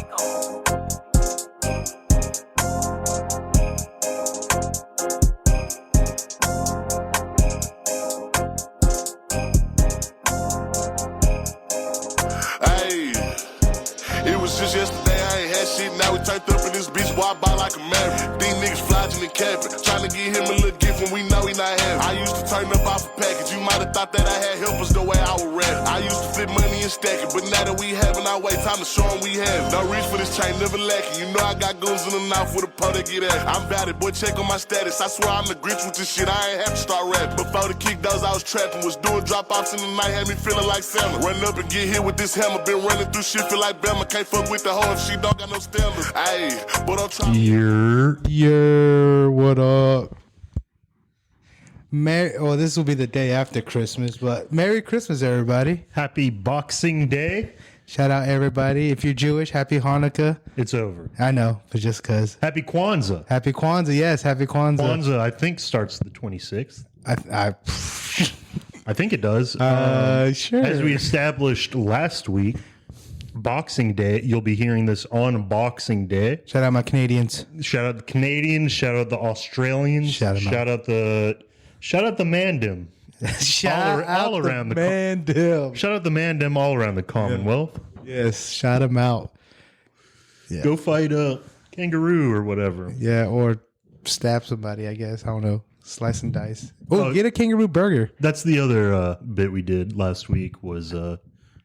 Hey, it was just yesterday, I ain't had shit. Now we turned up in this bitch, boy, I buy like a maverick. These niggas flogging and capping, trying to get him a little gift when we know he not having. I used to turn up off a package, you might have thought that I had helpers the way I was rapping. I used to flip money and stack it, but now that we having our way, time to show them we have it. Don't reach for this chain, never lacking. You know I got goons in the mouth with a po that get at. I'm bout it, boy, check on my status. I swear I'm the Grinch with this shit, I ain't have to start rapping. Before the kick those, I was trapping, was doing drop-offs in the night, had me feeling like Santa. Run up and get hit with this hammer, been running through shit, feel like Bama. Can't fuck with the hoe if she don't got no stamina. Ayy, but I'm trying. What up? This will be the day after Christmas, but Merry Christmas, everybody. Happy Boxing Day. Shout out everybody. If you're Jewish, happy Hanukkah. It's over. I know, but just cause. Happy Kwanzaa. Happy Kwanzaa, yes, happy Kwanzaa. Kwanzaa, I think, starts the 26th. I think it does. Sure. As we established last week, Boxing Day, you'll be hearing this on Boxing Day. Shout out my Canadians. Shout out the Canadians. Shout out the Australians. Shout out the Mandim. all around the Mandim. Shout out the Mandim all around the Commonwealth. Yes, shout them out. Yeah. Go fight a kangaroo or whatever. Yeah, or stab somebody, I guess. I don't know. Slice and dice. Oh, get a kangaroo burger. That's the other bit we did last week was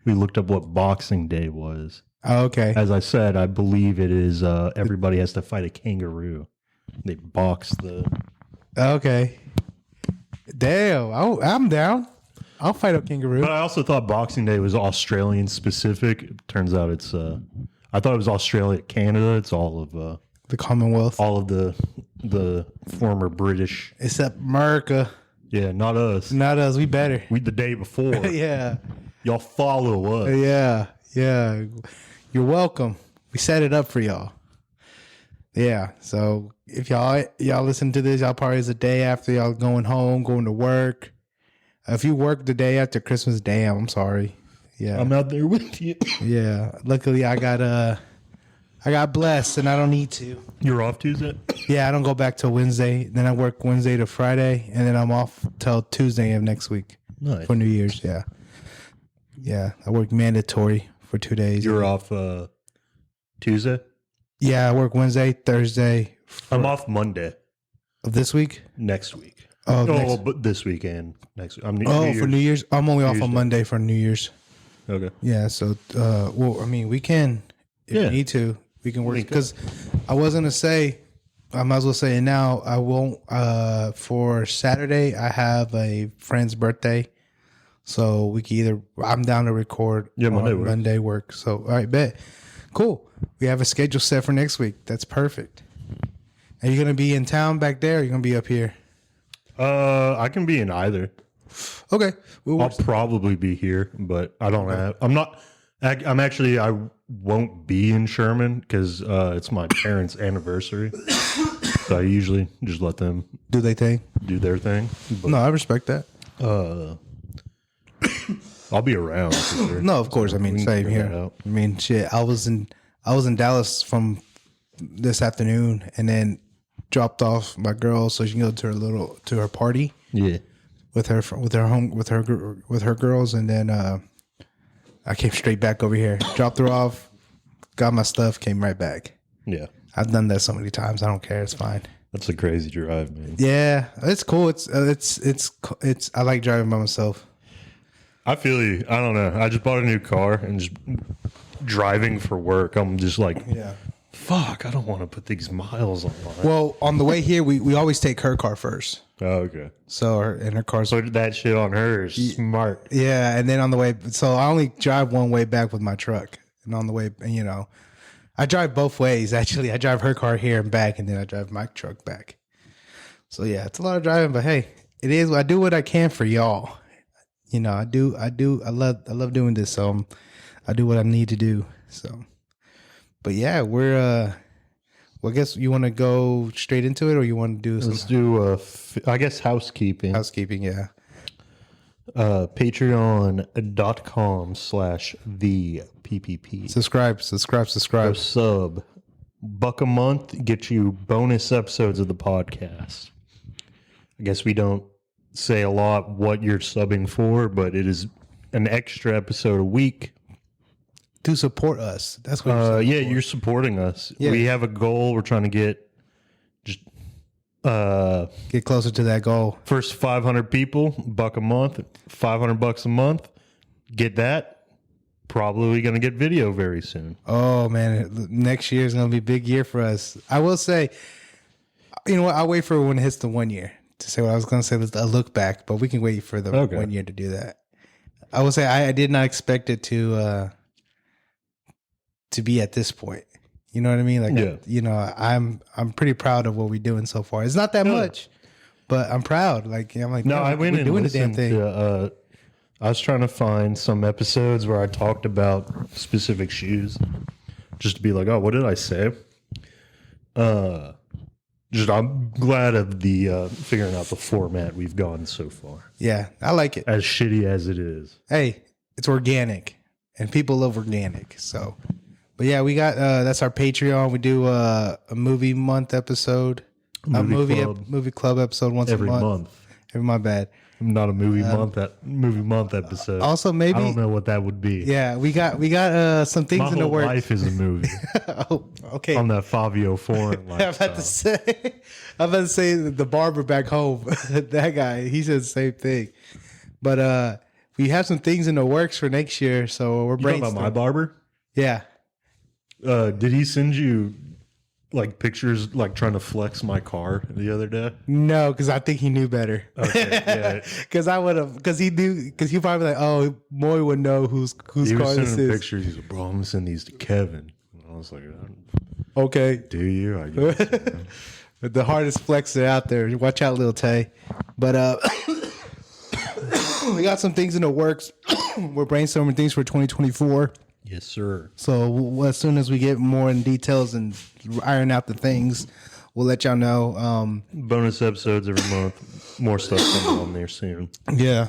we looked up what Boxing Day was. Oh, okay. As I said, I believe it is everybody has to fight a kangaroo. They box the... Okay. Damn, I'm down. I'll fight a kangaroo. But I also thought Boxing Day was Australian specific. It turns out it's... I thought it was Australia, Canada. It's all of... the Commonwealth. All of the former British... Except America. Yeah, not us. Not us. We better. We the day before. Yeah. Y'all follow us. Yeah. Yeah. You're welcome. We set it up for y'all. Yeah. So if y'all listen to this, y'all probably is the day after y'all going home, going to work. If you work the day after Christmas, damn, I'm sorry. Yeah. I'm out there with you. Yeah. Luckily I got blessed and I don't need to. You're off Tuesday? Yeah, I don't go back till Wednesday. Then I work Wednesday to Friday, and then I'm off till Tuesday of next week. Nice. For New Year's, yeah. Yeah, I work mandatory for 2 days. You're off Tuesday? Yeah, I work Wednesday, Thursday. I'm off Monday. Of this week? Next week. Oh, but this weekend. Next week. For New Year's? I'm only off on Monday for New Year's. Okay. Yeah, so, we can, if we need to, we can work. Because I was going to say, I might as well say it now, I won't, for Saturday, I have a friend's birthday. So we can I'm down to record. Yeah, Monday work. So, all right, bet. Cool. We have a schedule set for next week. That's perfect. Are you going to be in town back there? Or are you going to be up here? I can be in either. Okay. I'll probably be here, but I don't have, I won't be in Sherman because it's my parents' anniversary. So I usually just let them do their thing. But, no, I respect that. I'll be around. For sure. No, of course. I mean, same here. I mean, shit. I was in Dallas from this afternoon, and then dropped off my girl so she can go to her party. Yeah, with her girls, and then I came straight back over here, dropped her off, got my stuff, came right back. Yeah, I've done that so many times. I don't care. It's fine. That's a crazy drive, man. Yeah, it's cool. It's I like driving by myself. I feel you. I don't know. I just bought a new car and just driving for work. I'm just like, fuck, I don't want to put these miles on mine. Well, on the way here, we always take her car first. Oh, okay. So her car's put that shit on her is smart. Yeah, and then on the way, so I only drive one way back with my truck, and on the way, I drive both ways. Actually, I drive her car here and back, and then I drive my truck back. So yeah, it's a lot of driving, but hey, it is. I do what I can for y'all. I do. I love doing this. So I do what I need to do. So, but yeah, we're. Well, I guess you want to go straight into it, or you want to do? Let's do. I guess housekeeping. Housekeeping, yeah. Patreon.com/theppp. Subscribe. Go sub. $1 a month, get you bonus episodes of the podcast. I guess we don't say a lot what you're subbing for, but it is an extra episode a week. To support us. That's what You're supporting us. Yeah. We have a goal. We're trying to get get closer to that goal. first 500 people, $1 a month, $500 a month. Get that. Probably going to get video very soon. Oh man, next year is gonna be a big year for us. I will say, you know what? I'll wait for when it hits the 1 year to say what I was gonna say. A look back, but we can wait for the 1 year to do that. I will say I did not expect it to be at this point. You know what I mean? Like, I'm pretty proud of what we're doing so far. It's not that much, but I'm proud. Like, I'm like, No, I went and doing the damn listened thing. to. I was trying to find some episodes where I talked about specific shoes, just to be like, oh, what did I say? I'm glad of the figuring out the format we've gone so far. Yeah, I like it. As shitty as it is. Hey, it's organic, and people love organic. So, but yeah, we got that's our Patreon. We do a movie month episode, movie club episode once Every a month. month. My bad. Not a movie month episode. Also, maybe I don't know what that would be. Yeah, we got some things My in the whole works. life is a movie. Oh, okay. On that Fabio Foreign I'm about to say the barber back home. That guy, he said the same thing. But we have some things in the works for next year, so we're You talking about brainstorming. my barber? Yeah. Did he send you like pictures, like trying to flex my car the other day? No, because I think he knew better. Okay, yeah. Because I would have, because he knew, because he probably like, oh, Moy would know whose He car was this sending is. pictures. He's like, bro, I'm gonna send these to Kevin. And I was like, Okay. do you? I guess. The hardest flexer out there. Watch out, Lil Tay. But we got some things in the works. We're brainstorming things for 2024. Yes, sir. So as soon as we get more in details and iron out the things, we'll let y'all know. Bonus episodes every month. More stuff coming on there soon. Yeah.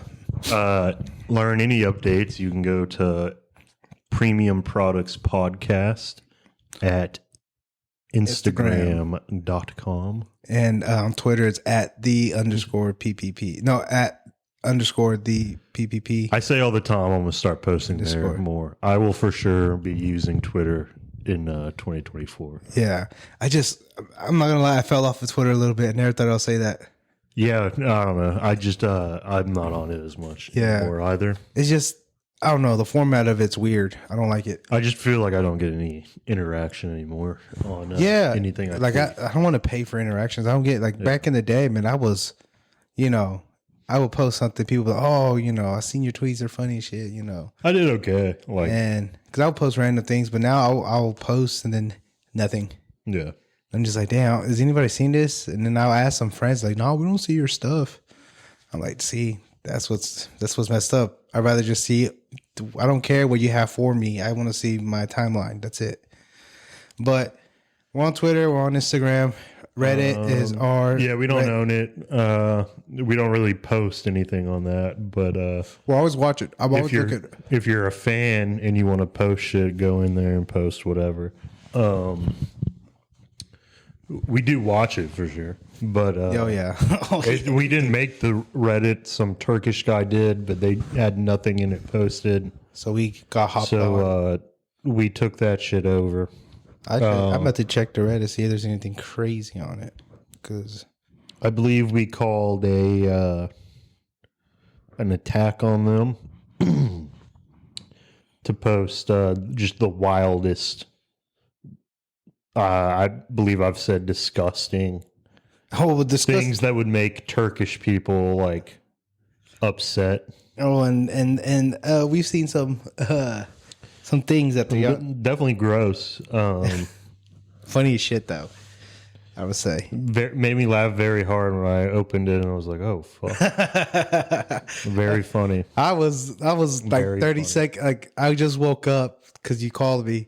Learn any updates, you can go to Premium Products Podcast at Instagram.com. And on Twitter, it's at @the_PPP. No, @_the PPP. I say all the time I'm going to start posting there Discord. more. I will for sure be using Twitter in 2024. Yeah. I'm not going to lie. I fell off of Twitter a little bit. I never thought I'll say that. Yeah, I don't know. I just I'm not on it as much anymore either. It's just, I don't know. The format of it's weird. I don't like it. I just feel like I don't get any interaction anymore on anything. I Like, tweet. I don't want to pay for interactions. I don't get, like, back in the day, man, I was, I would post something. People would be like, oh, I seen your tweets are funny and shit, I did okay. Like, And because I would post random things, but now I'll post and then nothing. yeah. I'm just like, damn, has anybody seen this? And then I'll ask some friends, like, no, we don't see your stuff. I'm like, see, that's what's messed up. I'd rather just see, I don't care what you have for me. I want to see my timeline. That's it. But we're on Twitter. We're on Instagram. Reddit is our... Yeah, we don't own it. We don't really post anything on that, but We'll always watch it. I'm always looking. if you're a fan and you want to post shit, go in there and post whatever. We do watch it for sure, but Oh, yeah. we didn't make the Reddit. Some Turkish guy did, but they had nothing in it posted, So we got hopped on. so we took that shit over. I'm about to check the Reddit, see if there's anything crazy on it. Because... I believe we called an attack on them to post just the wildest. I believe I've said disgusting Oh, well, things that would make Turkish people like upset. Oh, and we've seen some things that the Definitely gross. funny as shit though. I would say. Made me laugh very hard when I opened it, and I was like, "Oh fuck!" Very funny. I was like Very 30 funny. seconds. Like I just woke up because you called me.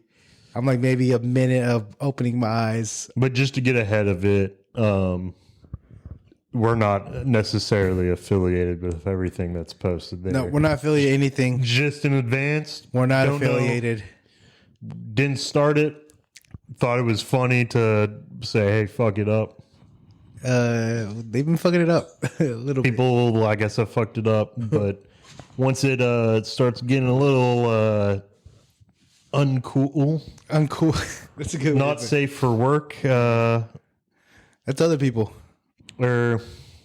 I'm like maybe a minute of opening my eyes. But just to get ahead of it, we're not necessarily affiliated with everything that's posted there. No, we're not affiliated anything. Just in advance. We're not Don't know. affiliated. Didn't start it. Thought it was funny to say, "Hey, fuck it up." They've been fucking it up a little bit. People, I guess, have fucked it up, but once it starts getting a little uncool, That's a good. not word. safe for work, That's other people. or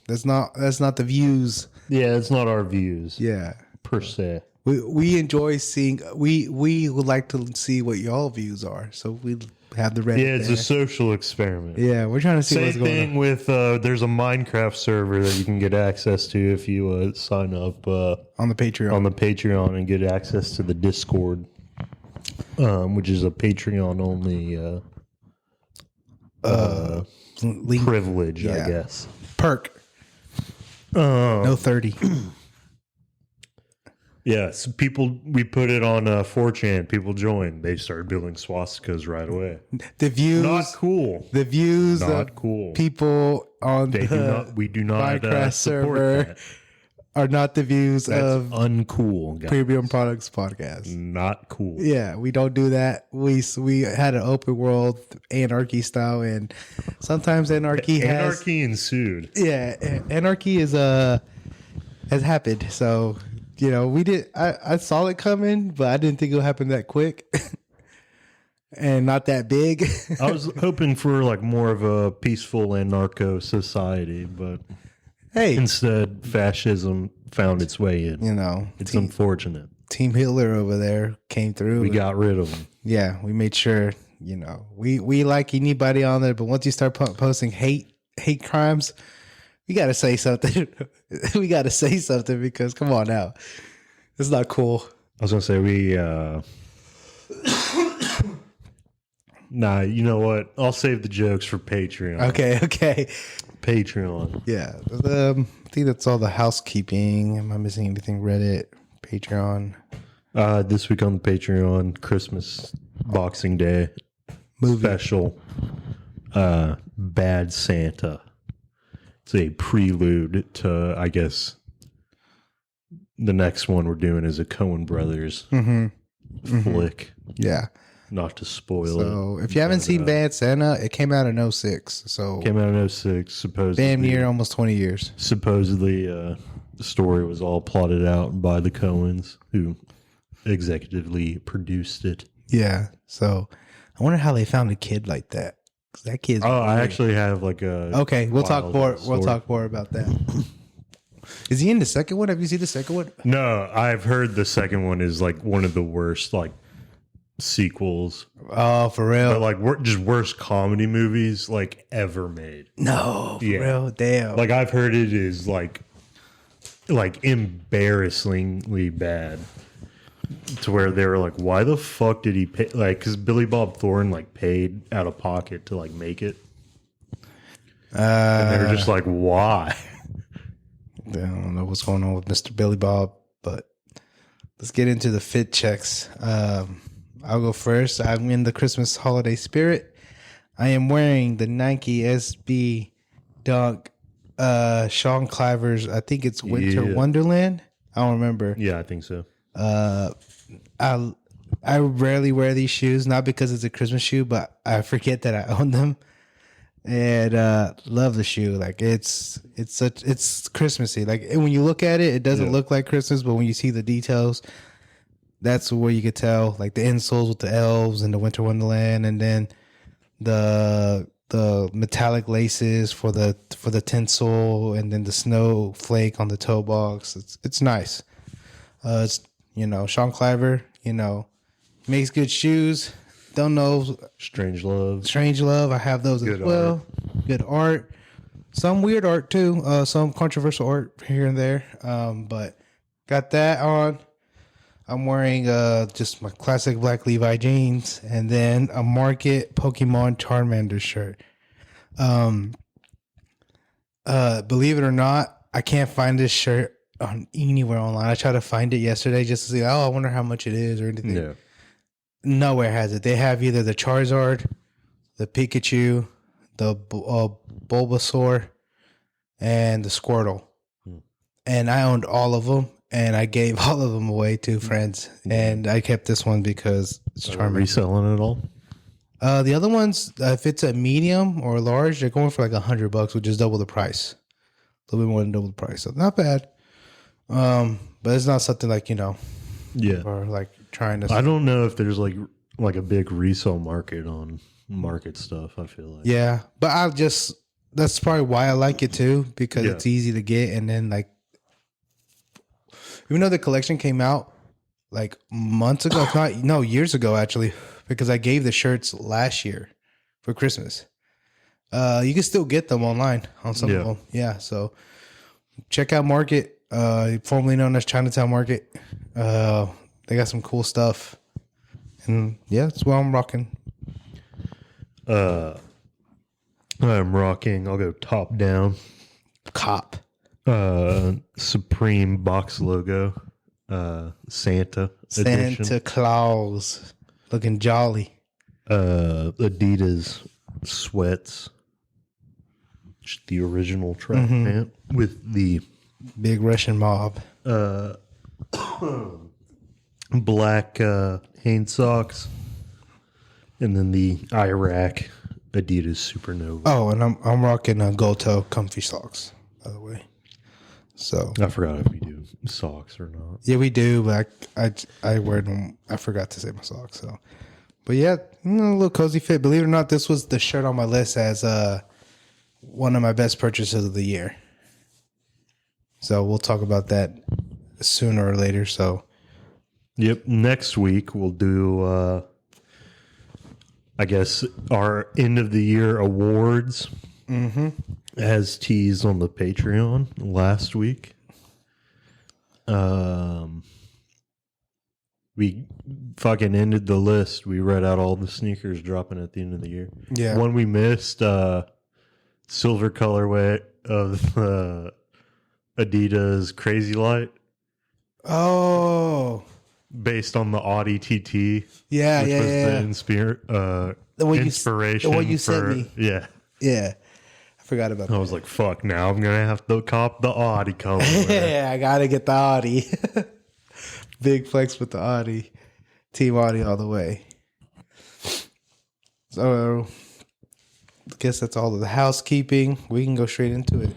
That's not the views. yeah, it's not our views Yeah. per se. We enjoy seeing. We would like to see what y'all views are. So we have the Reddit. Yeah, it's there. a social experiment. Yeah, we're trying to see Same what's going thing on. with there's a Minecraft server that you can get access to if you sign up On the Patreon. on the Patreon and get access to the Discord, which is a Patreon only Link privilege, yeah. I guess. perk. No 30. Yes, we put it on 4chan. People joined. They started building swastikas right away. The views. Not cool. The views Not of cool. people on They the do not. We do not Minecraft support server that. are not the views That's of uncool, guys. Premium Products Podcast. Not cool. Yeah, we don't do that. We had an open world anarchy style, and sometimes anarchy has Anarchy ensued. anarchy has happened. So we did. I saw it coming, but I didn't think it would happen that quick, and not that big. I was hoping for like more of a peaceful anarcho society, but Hey, instead, fascism found its way in. It's unfortunate. Team Hitler over there came through. We got rid of them. Yeah, we made sure, we like anybody on there, but once you start posting hate crimes, we got to say something. We got to say something because come on now. It's not cool. I was going to say, nah, you know what? I'll save the jokes for Patreon. Okay. Patreon. Yeah. I think that's all the housekeeping. Am I missing anything? Reddit, Patreon, This week on the Patreon, Christmas, Boxing Day, movie. special, Bad Santa. It's a prelude to, I guess, the next one we're doing is a Coen Brothers flick. Yeah. Not to spoil So it. if you haven't seen Bad Santa, it came out in 06. So Came out in 06, supposedly. damn near almost 20 years. Supposedly, the story was all plotted out by the Coens, who executively produced it. Yeah. So I wonder how they found a kid like that. 'Cause that kid's Oh, I weird. actually have like a. Okay, we'll talk wild more. story. We'll talk more about that. Is he in the second one? Have you seen the second one? No, I've heard the second one is like one of the worst like sequels, Oh, for real? but like just worst comedy movies like ever made. No, for Yeah. real. Damn. Like I've heard it is like embarrassingly bad. To where they were like, why the fuck did he pay? Like, because Billy Bob Thornton like paid out of pocket to like make it, and they were just like, why? I don't know what's going on with Mr. Billy Bob, but let's get into the fit checks. I'll go first. I'm in the Christmas holiday spirit. I am wearing the Nike SB Dunk Sean Cliver's, I think it's Winter Yeah. Wonderland. I don't remember. Yeah, I think so. I rarely wear these shoes, not because it's a Christmas shoe, but I forget that I own them. And love the shoe. Like it's Christmassy. Like when you look at it, it doesn't look like Christmas, but when you see the details, that's where you could tell. Like the insoles with the elves and the Winter Wonderland, and then the metallic laces for the tinsel, and then the snowflake on the toe box. It's nice. It's Sean Cliver. Makes good shoes. Don't know. Strange Love. Strange Love. I have those as well. Good art. Some weird art too. Some controversial art here and there. But got that on. I'm wearing just my classic black Levi jeans, and then a Market Pokemon Charmander shirt. Believe it or not, I can't find this shirt on anywhere online. I tried to find it yesterday just to see. Oh, I wonder how much it is or anything. Yeah. Nowhere has it. They have either the Charizard, the Pikachu, the Bulbasaur, and the Squirtle. And I owned all of them, and I gave all of them away to friends. And I kept this one because it's Are charming. we reselling it all? The other ones, if it's a medium or large, they're going for like $100, which is double the price. A little bit more than double the price. So not bad. But it's not something like, Yeah. or like trying to. I don't know if there's like a big resale market on market stuff, I feel like. Yeah, but that's probably why I like it too, because it's easy to get. And then like, even though the collection came out like months ago, if not, no, years ago actually, because I gave the shirts last year for Christmas. You can still get them online on some of them. Yeah, so check out Market, formerly known as Chinatown Market. They got some cool stuff. And yeah, that's what I'm rocking. I'm rocking, I'll go top down. Cop. Supreme box logo. Santa edition. Santa Claus. Looking jolly. Adidas sweats. Just the original track pant with the Big Russian mob. black Hanes socks, and then the Iraq Adidas Supernova. Oh, and I'm rocking Goto comfy socks, by the way. So I forgot if we do socks or not. yeah, we do, but I wear them. I forgot to say my socks. So, but yeah, a little cozy fit. Believe it or not, this was the shirt on my list as one of my best purchases of the year. So we'll talk about that sooner or later. So Yep. Next week we'll do, I guess, our end of the year awards, as teased on the Patreon last week. We fucking ended the list. We read out all the sneakers dropping at the end of the year. yeah, One we missed, silver colorway of Adidas Crazy Light, oh based on the Audi TT. yeah, Which yeah, was yeah. the one inspiration. the one you for, sent me. Yeah. Yeah, I forgot about I that. was like, fuck, now I'm going to have to cop the Audi color. Yeah, I gotta get the Audi. Big flex with the Audi. Team Audi all the way. So, I guess that's all of the housekeeping. We can go straight into it.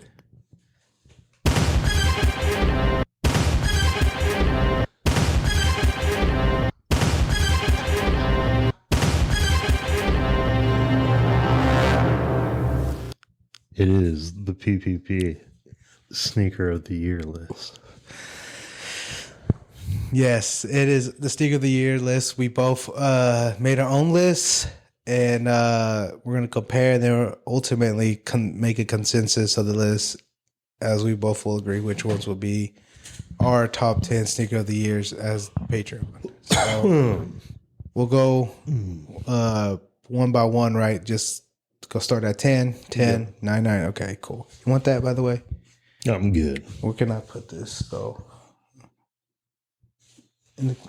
It is the PPP sneaker of the year list. Yes, it is the Sneaker of the Year list. We both made our own lists, and we're going to compare and then ultimately make a consensus of the list as we both will agree which ones will be our top 10 Sneaker of the Years as Patreon. So we'll go one by one, right? Just go start at 10, 10, 9, 9. Okay, cool. You want that, by the way? I'm good. Where can I put this? So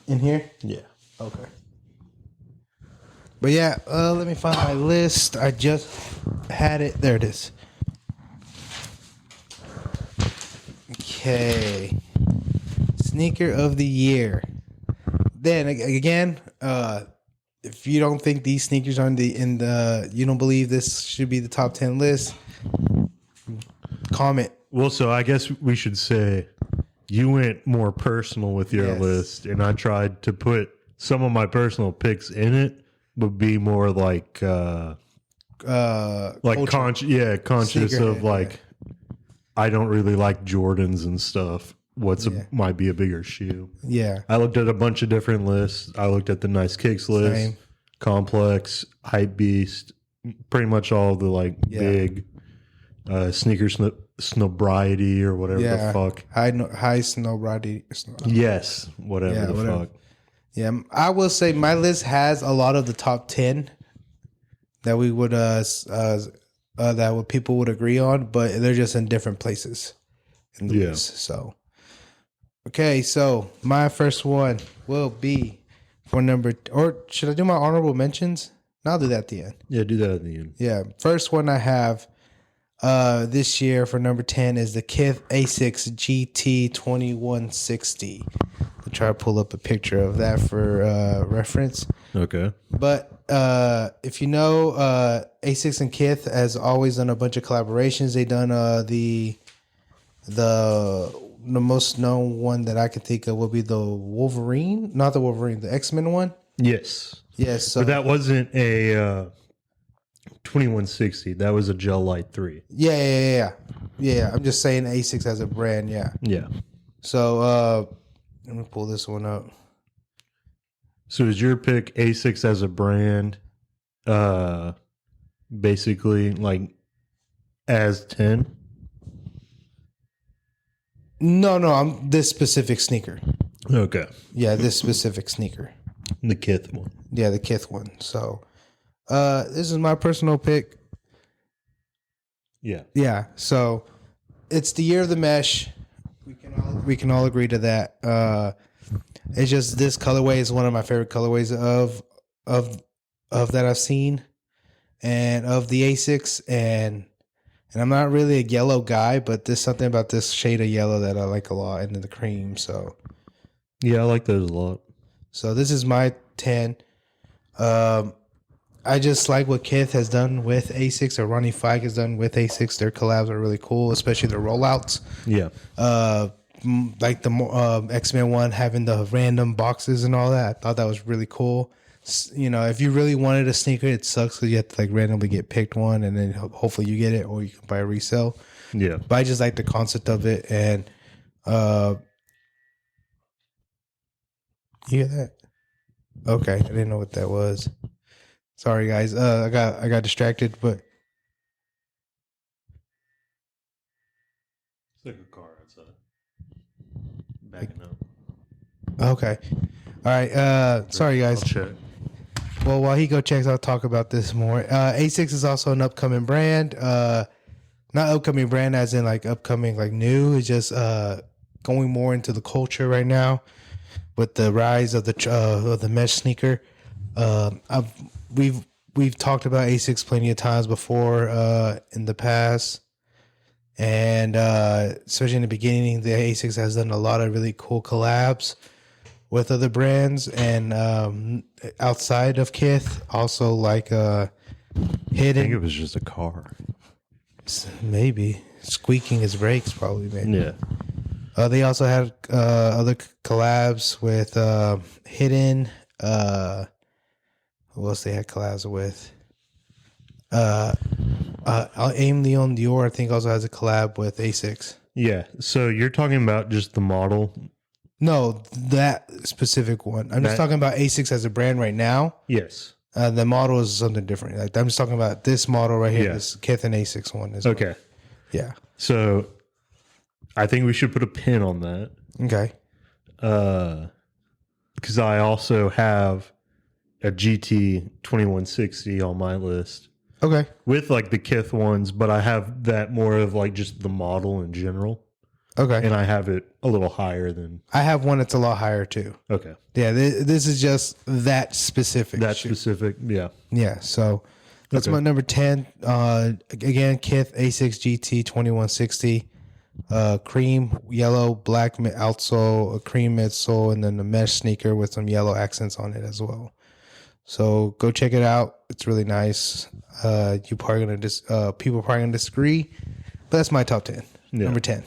in here? Yeah. Okay. But yeah, let me find my list. I just had it. There it is. Okay. Sneaker of the year. Then again, if you don't think these sneakers are you don't believe this should be the top 10 list, comment. Well, so I guess we should say you went more personal with your Yes. list, and I tried to put some of my personal picks in it, but be more like Culture. conscious Sneakerhead, of like I don't really like Jordans and stuff. Might be a bigger shoe. Yeah. I looked at a bunch of different lists. I looked at the Nice Kicks list, Same. Complex, Hype Beast, pretty much all the like big sneaker snobriety or whatever Yeah. the fuck. High snow. Yes, whatever Yeah, the whatever. fuck. Yeah, I will say my list has a lot of the top 10 that we would that people would agree on, but they're just in different places in the list. So, okay, so my first one will be for or should I do my honorable mentions? No, I'll do that at the end. Yeah, do that at the end. Yeah, first one I have This year for number 10 is the Kith A6 GT 2160. I'll try to pull up a picture of that for reference. Okay. But if you know, A6 and Kith has always done a bunch of collaborations. They done the most known one that I can think of will be the Wolverine, not the Wolverine, the X-Men one. Yes. Yes, so But that wasn't a 2160. That was a Gel Light 3. yeah. I'm just saying A6 as a brand, yeah. Yeah. So let me pull this one up. So is your pick A6 as a brand, basically like as 10? No, I'm this specific sneaker. Okay. Yeah, this specific sneaker. The Kith one. Yeah, the Kith one. So this is my personal pick. Yeah. Yeah, so it's the year of the mesh. We can all agree to that. It's just this colorway is one of my favorite colorways of that I've seen, and of the Asics, and I'm not really a yellow guy, but there's something about this shade of yellow that I like a lot, and the cream. So Yeah, I like those a lot. so this is my 10. I just like what Kith has done with Asics, or Ronnie Fike has done with Asics. Their collabs are really cool, especially their rollouts. Yeah. Like the X-Men one having the random boxes and all that. I thought that was really cool. You know, if you really wanted a sneaker, it sucks because you have to like randomly get picked one, and then hopefully you get it, or you can buy a resale. Yeah. But I just like the concept of it, and you hear that? Okay, I didn't know what that was. Sorry, guys. I got distracted, but It's like a car outside. Backing up. okay. All right. Sorry, guys. I'll check. Well, while he go checks, I'll talk about this more. A6 is also an upcoming brand. Not upcoming brand as in like upcoming like new. It's just going more into the culture right now with the rise of the mesh sneaker. We've talked about A6 plenty of times before in the past, and especially in the beginning, the A6 has done a lot of really cool collabs with other brands, and outside of Kith, also like I think Hidden, it was just a car. maybe squeaking his brakes, probably maybe. Yeah. They also had other collabs with Hidden. Who else they had collabs with? Aim Leon Dior, I think, also has a collab with A6. Yeah. So you're talking about just the model? No, that specific one. I'm just talking about A6 as a brand right now. Yes. The model is something different. Like I'm just talking about this model right here, Yeah. this Kith and A6 one. Okay. Yeah. So I think we should put a pin on that. Okay. Because I also have a GT 2160 on my list Okay. with like the Kith ones, but I have that more of like just the model in general, Okay. and I have it a little higher than. I have one that's a lot higher too. Okay. Yeah. This is just that specific. That shoe. specific. Yeah. Yeah. So that's Okay. my number 10. Again, Kith A6 GT 2160. Cream, yellow, black outsole, a cream midsole, and then the mesh sneaker with some yellow accents on it as well. So go check it out. It's really nice. You probably gonna people are probably gonna disagree, but that's my top 10. Yeah. Number 10.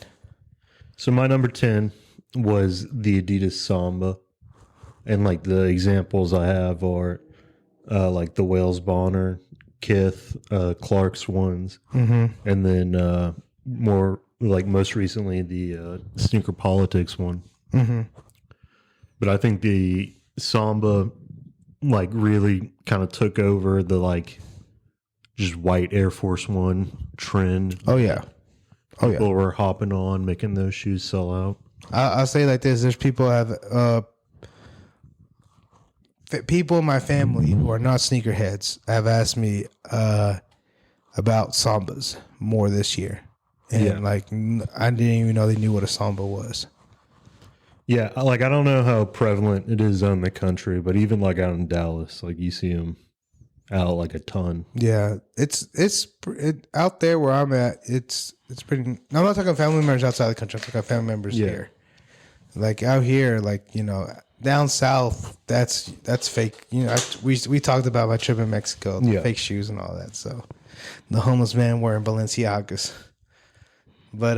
So my number 10 was the Adidas Samba, and like the examples I have are like the Wales Bonner, Kith, Clark's ones, and then more like most recently the Sneaker Politics one. But I think the Samba like really kind of took over the like just white Air Force One trend. Oh yeah. Oh yeah. People were hopping on, making those shoes sell out. I'll say like this: there's people have people in my family who are not sneakerheads have asked me about Sambas more this year, and Yeah. like I didn't even know they knew what a Samba was. Yeah, like I don't know how prevalent it is in the country, but even like out in Dallas, like you see them out like a ton. Yeah, out there where I'm at. It's pretty. I'm not talking family members outside the country. I'm talking family members here. Like out here, like down south. That's fake. We talked about my trip in Mexico, the fake shoes and all that. So the homeless man wearing Balenciagas. But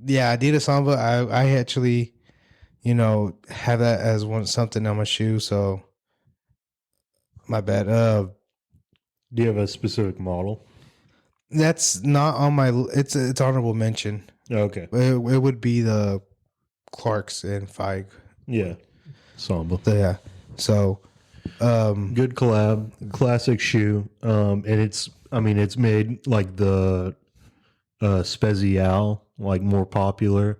yeah, Adidas Samba. I actually, have that as something on my shoe. So my bad. Do you have a specific model? That's not on my. It's honorable mention. Okay. It would be the Clarks and Feig. Yeah. Samba. Yeah. So, good collab, classic shoe. And it's made like the Spezial, like more popular.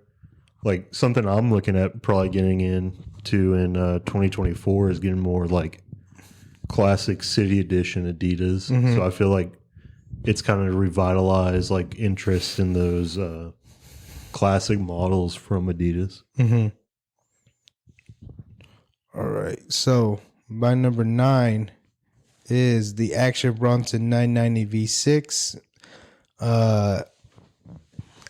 Like something I'm looking at probably getting into in 2024 is getting more like classic city edition Adidas. So I feel like it's kind of revitalized like interest in those classic models from Adidas. All right. So my number 9 is the Action Bronson 990 V6.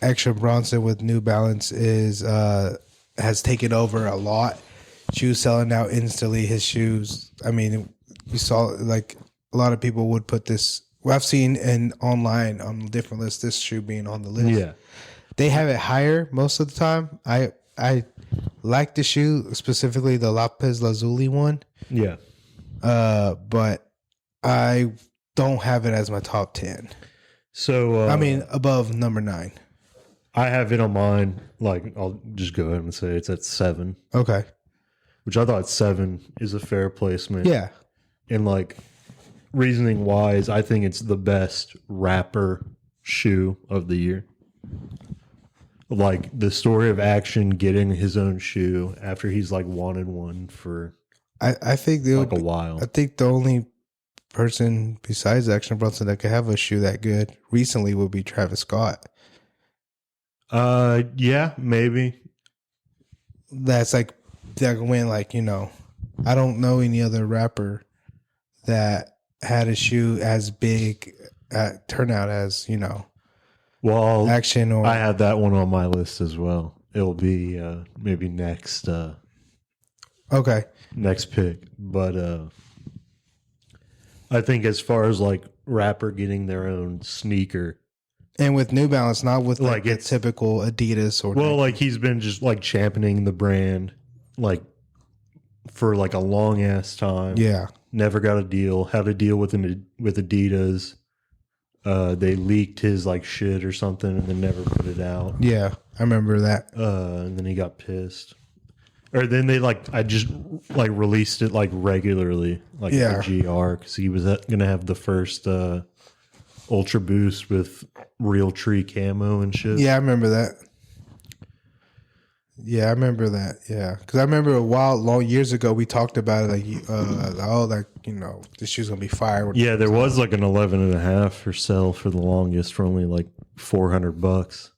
Action Bronson with New Balance has taken over a lot. Shoes selling out instantly. His shoes. I mean, we saw like a lot of people would put this. Well, I've seen online on different lists this shoe being on the list. Yeah. They have it higher most of the time. I like the shoe, specifically the Lapis Lazuli one. Yeah. But I don't have it as my top 10. So above number 9. I have it on mine. Like I'll just go ahead and say it's at 7. Okay. Which I thought 7 is a fair placement. Yeah. And like reasoning wise, I think it's the best rapper shoe of the year. Like the story of Action getting his own shoe after he's like wanted one for I think like a while. I think the only person besides Action Bronson that could have a shoe that good recently would be Travis Scott. Yeah, maybe. That's like that went like, I don't know any other rapper that had a shoe as big turnout as, Well, Action or I had that one on my list as well. It'll be maybe next okay. next pick. But I think as far as like rapper getting their own sneaker, And with New Balance, not with like the it's- typical Adidas or well, like he's been just like championing the brand like for like a long ass time. yeah. Never got a deal. Had a deal with Adidas. They leaked his like shit or something and then never put it out. Yeah, I remember that. And then he got pissed. Or then they I just like released it like regularly, like Yeah. the GR, because he was gonna have the first Ultra Boost with real tree camo and shit. Yeah, I remember that. Yeah, I remember that. Yeah, because I remember long years ago we talked about it, this shoe's gonna be fire. Yeah, there was like an 11.5 for sale for the longest for only like $400,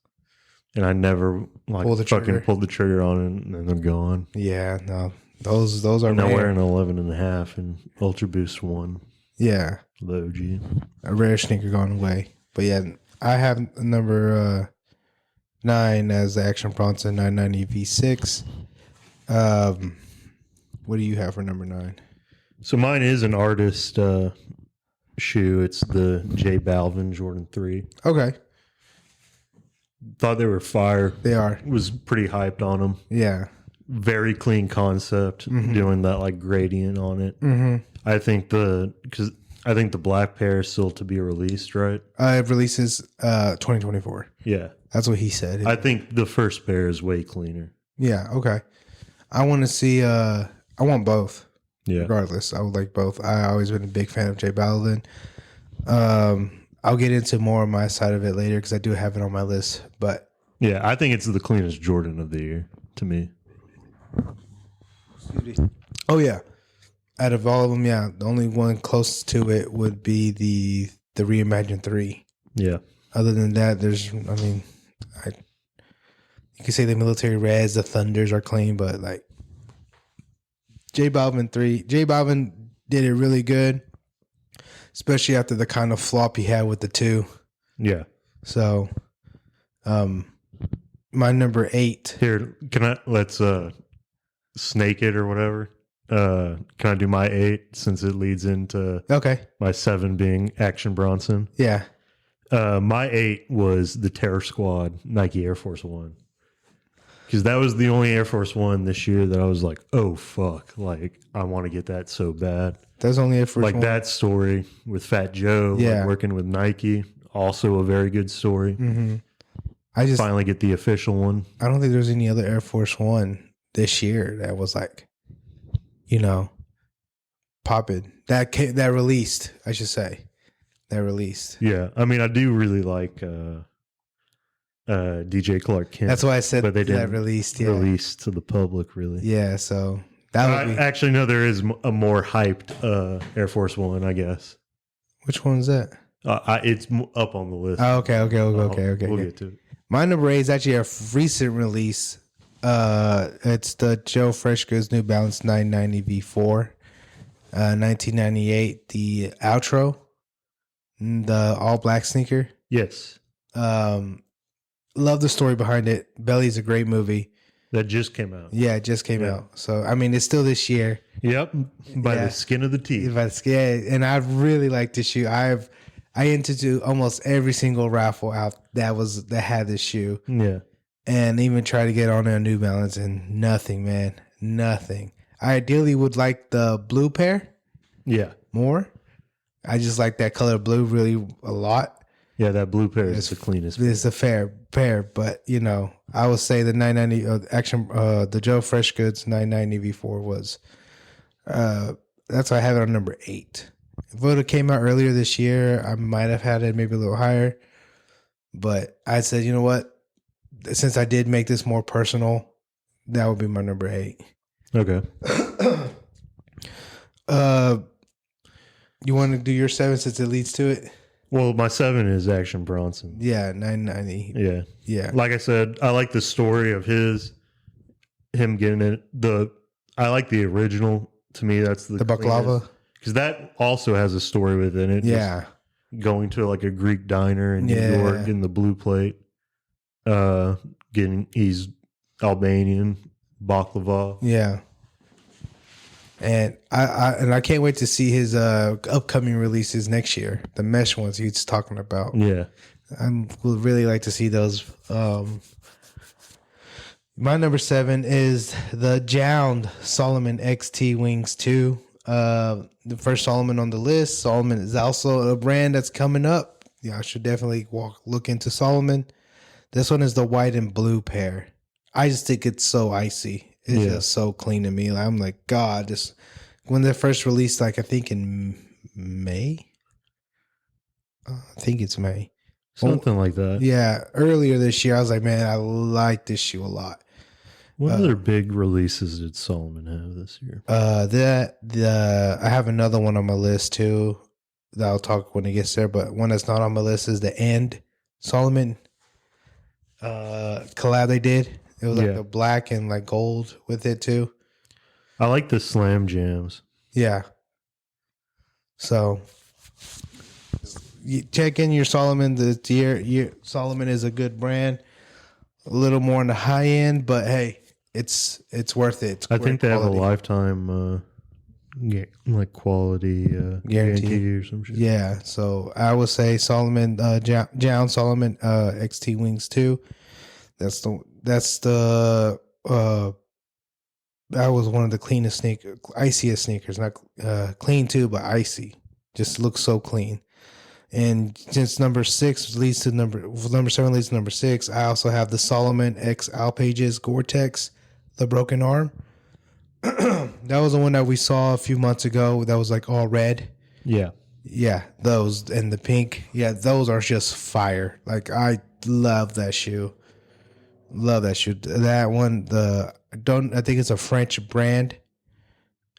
and I never like Pulled the fucking trigger. pulled the trigger on it, and then they're gone. Yeah, no, those are And now rare. wearing an 11.5 and Ultra Boost 1, Yeah, the OG. a rare sneaker going away. But yeah, I have number 9 as the Action Bronson 990 V6. What do you have for number 9? So mine is an artist shoe. It's the J Balvin Jordan 3. Okay, Thought they were fire. they are. Was pretty hyped on them. Yeah, Very clean concept, doing that like gradient on it. mm-hmm. I think the black pair is still to be released, right? It releases 2024. Yeah. That's what he said. I think the first pair is way cleaner. Yeah, okay. I want to see. I want both. Yeah. Regardless, I would like both. I always been a big fan of J Balvin. I'll get into more of my side of it later because I do have it on my list. But Yeah, I think it's the cleanest Jordan of the year to me. oh yeah, out of all of them, yeah, the only one close to it would be the Reimagine 3. Yeah. Other than that, you can say the Military Reds, the Thunders are clean, but like J Balvin 3, J Balvin did it really good. especially after the kind of flop he had with the 2. Yeah. So, my number 8. Here, let's snake it or whatever. Can I do my 8 since it leads into Okay. my 7 being Action Bronson? Yeah. My 8 was the Terror Squad Nike Air Force One. Because that was the only Air Force One this year that I was like, oh, fuck. Like, I want to get that so bad. That's only it for Like that story with Fat Joe, Yeah. like working with Nike. Also a very good story. Mm-hmm. I just Finally get the official one. I don't think there's any other Air Force One this year that was like, popping. That released, I should say. That released. Yeah. I mean, I do really like DJ Clark Kent. That's why I said but they that didn't released. Yeah. release to the public, really. Yeah, so that would be. Actually, no, there is a more hyped Air Force One, I guess. Which one is that? It's up on the list. Oh, okay. We'll Okay. get to it. My number 8 is actually a recent release. It's the Joe Freshgoods New Balance 990 V4, 1998. The Outro, the all black sneaker. Yes. Love the story behind it. Belly's a great movie. That just came out. Yeah, it just came out. So I mean, it's still this year. Yep. By Yeah. the skin of the teeth. Yeah, and I really like this shoe. I entered to almost every single raffle out that had this shoe, Yeah. and even tried to get on a New Balance, and nothing, man, nothing. I ideally would like the blue pair Yeah. more. I just like that color blue really a lot. Yeah, that blue pair is the cleanest. It's a fair pair, but I would say the 990 the Joe Freshgoods 990 V4 was that's why I have it on number 8. If it would have came out earlier this year, I might have had it maybe a little higher. But I said, you know what? Since I did make this more personal, that would be my number 8. Okay. You want to do your 7 since it leads to it? Well, my 7 is Action Bronson. Yeah, 990. Yeah. Yeah. Like I said, I like the story of him getting it. I like the original. To me, that's the Baklava. Because that also has a story within it. Yeah. Just going to like a Greek diner in New Yeah. York, getting the blue plate. He's Albanian, baklava. Yeah. And I can't wait to see his upcoming releases next year. The mesh ones he's talking about. Yeah. I would really like to see those. My number 7 is the Jound Solomon XT Wings 2. The first Solomon on the list. Solomon is also a brand that's coming up. Yeah, I should definitely look into Solomon. This one is the white and blue pair. I just think it's so icy. It's just so clean to me. I'm like, God, just when they first released, like I think in May. I think it's May. Something like that. Yeah, earlier this year, I was like, man, I like this shoe a lot. What other big releases did Solomon have this year? I have another one on my list too that I'll talk when it gets there, but one that's not on my list is the End Solomon collab they did. It was like the black and like gold with it too. I like the Slam Jams. Yeah. So you check in your Solomon. Your Solomon is a good brand. A little more on the high end, but hey, it's worth it. It's I think they have a quality. lifetime like quality guarantee or some shit. Yeah, so I would say Solomon, Jound Solomon XT Wings 2. That was one of the cleanest iciest sneakers. Not clean too, but icy. Just looks so clean. And since number 7 leads to number 6, I also have the Solomon X Alpages Gore-Tex, the broken arm. That was the one that we saw a few months ago. That was like all red. Yeah. Yeah, those and the pink. Yeah, those are just fire. Like I love that shoe. Love that shoe. That one, I think it's a French brand,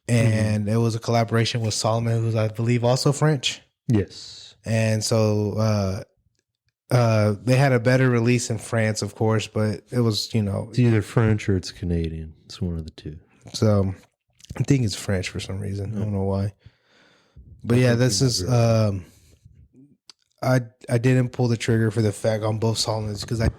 and it was a collaboration with Solomon, who's I believe also French. Yes. And so they had a better release in France, of course, but it was It's either French or it's Canadian. It's one of the two. So I think it's French for some reason. I don't know why. But yeah, this is I didn't pull the trigger for the FAG on both solenoids because I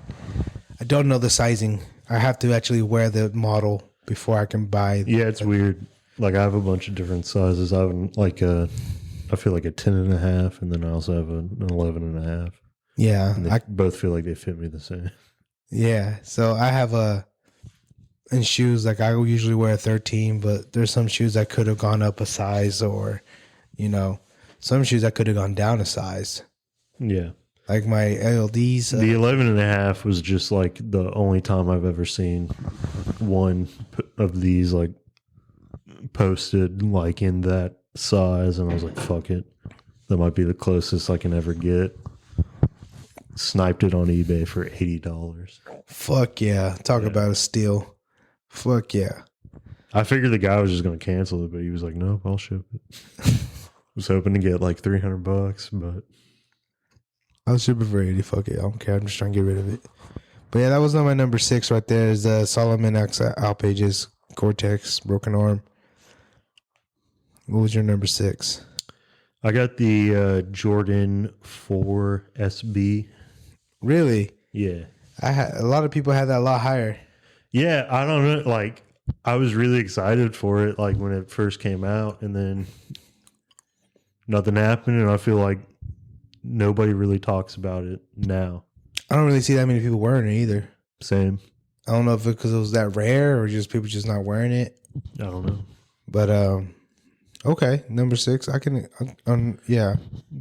don't know the sizing. I have to actually wear the model before I can buy. Yeah, it's weird. Like I have a bunch of different sizes. I have like I feel like a 10.5, and then I also have an 11.5. Yeah, And they both feel like they fit me the same. yeah. So I have in shoes, like I usually wear a 13, but there's some shoes I could have gone up a size, or some shoes I could have gone down a size. Yeah. Like my LDs. The 11.5 was just like the only time I've ever seen one of these like posted like in that size, and I was like, fuck it. That might be the closest I can ever get. Sniped it on eBay for $80. Fuck yeah. Talk about a steal. Fuck yeah. I figured the guy was just going to cancel it, but he was like, nope, I'll ship it. Was hoping to get like $300, but I'll ship it for 80. Fuck it. I don't care. I'm just trying to get rid of it. But yeah, that was on my number 6 right there. Is Solomon X Alpages Gore-Tex Broken Arm. What was your number 6? I got the Jordan 4 SB. Really? Yeah. A lot of people had that a lot higher. Yeah, I don't know. Like, I was really excited for it, like when it first came out, and then nothing happened, and I feel like nobody really talks about it now. I don't really see that many people wearing it either. Same. I don't know if because it was that rare or just people just not wearing it. I don't know. But okay, number 6. I can yeah.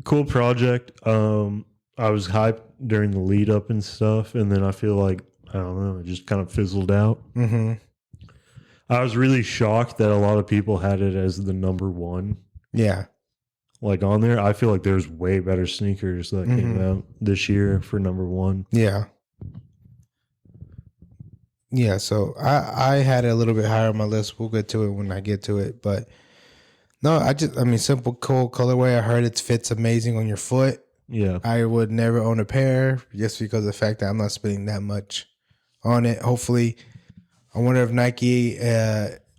Cool project. I was hyped during the lead up and stuff, and then I feel like, I don't know, it just kind of fizzled out. Mm-hmm. I was really shocked that a lot of people had it as the number 1. Yeah. Like on there. I feel like there's way better sneakers that came out this year for number 1. Yeah. Yeah, so I had it a little bit higher on my list. We'll get to it when I get to it. But no, simple, cool colorway. I heard it fits amazing on your foot. Yeah. I would never own a pair just because of the fact that I'm not spending that much on it. Hopefully, I wonder if Nike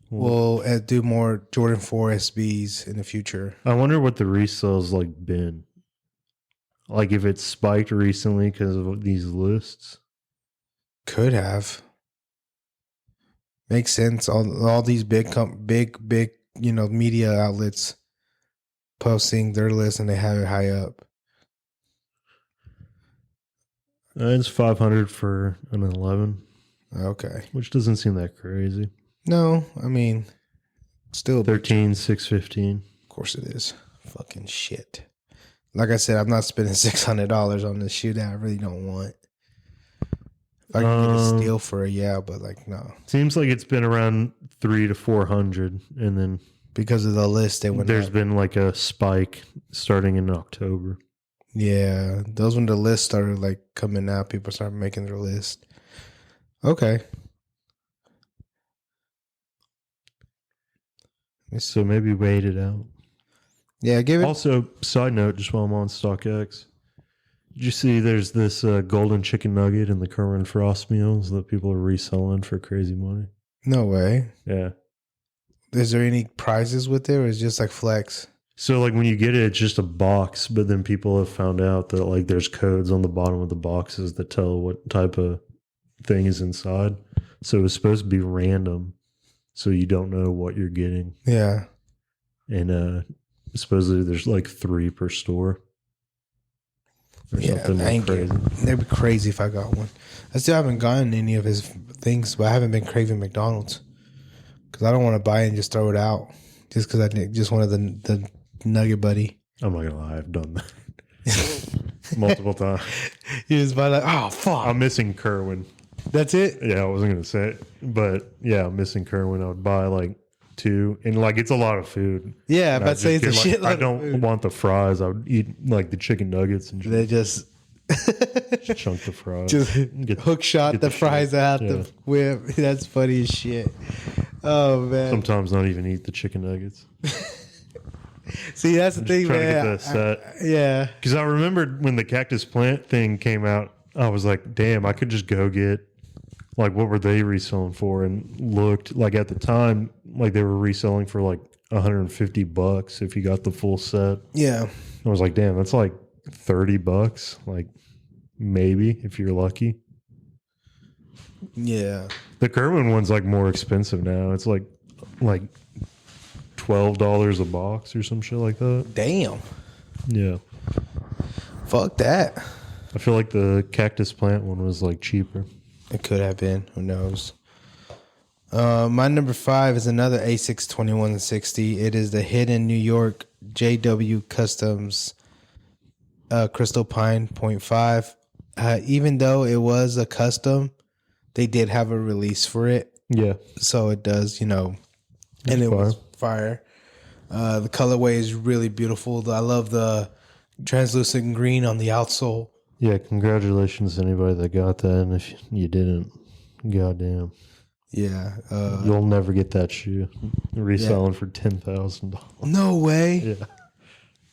will do more Jordan 4 SBs in the future. I wonder what the resale's like been. Like if it's spiked recently because of these lists. Could have. Makes sense. All these big media outlets posting their list and they have it high up. It's 500 for an 11. Okay. Which doesn't seem that crazy. No, I mean, still 13, 615. Of course it is. Fucking shit. Like I said, I'm not spending $600 on this shoe that I really don't want. If I can get a steal for it, but like no. Seems like it's been around 300 to 400, and then because of the list, there's been like a spike starting in October. Yeah, those when the list started like coming out, people started making their list. Okay. So maybe wait it out. Yeah, give it. Also, side note, just while I'm on StockX, did you see there's this golden chicken nugget in the Kerwin Frost meals that people are reselling for crazy money? No way. Yeah. Is there any prizes with it, or is it just like flex? So like when you get it, it's just a box, but then people have found out that like there's codes on the bottom of the boxes that tell what type of thing is inside. So it's supposed to be random, so you don't know what you're getting. Yeah. And supposedly there's like 3 per store. Or something crazy. It'd be crazy if I got one. I still haven't gotten any of his things, but I haven't been craving McDonald's because I don't want to buy it and just throw it out just because I just wanted the Nugget Buddy. I'm not gonna lie, I've done that multiple times. You just buy like, oh fuck, I'm missing Kerwin. That's it. Yeah, I wasn't gonna say it, but yeah, I'm missing Kerwin. I would buy like 2, and like it's a lot of food. Yeah, but say it's a shit. I don't want the fries. I would eat like the chicken nuggets and they just chunk the fries. Just hook shot the fries out the whip. That's funny as shit. Oh man. Sometimes not even eat the chicken nuggets. See, that's the thing, man. Yeah. Because I remembered when the cactus plant thing came out, I was like, damn, I could just go get, like, what were they reselling for? And looked, like, at the time, like, they were reselling for, like, $150 if you got the full set. Yeah. I was like, damn, that's like $30. Like maybe if you're lucky. Yeah. The Kerwin one's like more expensive now. It's like $12 a box or some shit like that. Damn. Yeah. Fuck that. I feel like the cactus plant one was like cheaper. It could have been. Who knows? My number 5 is another ASICS 2160. It is the Hidden New York JW Customs Crystal Pine 0.5. Even though it was a custom, they did have a release for it. Yeah. So it does, and it was fire. The colorway is really beautiful. I love the translucent green on the outsole. Yeah, congratulations to anybody that got that. And if you didn't, goddamn. Yeah. You'll never get that shoe. Reselling for $10,000. No way. Yeah.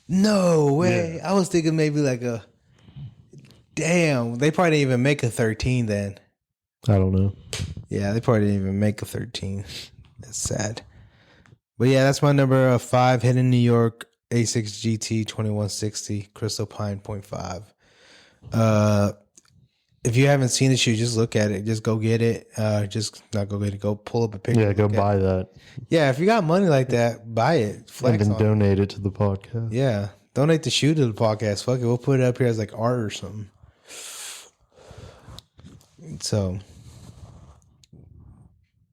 No way. I was thinking maybe like a... Damn. They probably didn't even make a 13 then. I don't know. Yeah, they probably didn't even make a 13. That's sad. But yeah, that's my number 5. Hidden New York A6 GT 2160 Crystal Pine 0.5. If you haven't seen the shoe, just look at it. Just go get it. Just not go get it. Go pull up a picture. Yeah, go buy that. Yeah, if you got money like that, buy it. Flex And on then it. donate it to the podcast. Yeah, donate the shoe to the podcast. Fuck it, we'll put it up here as like art or something. So,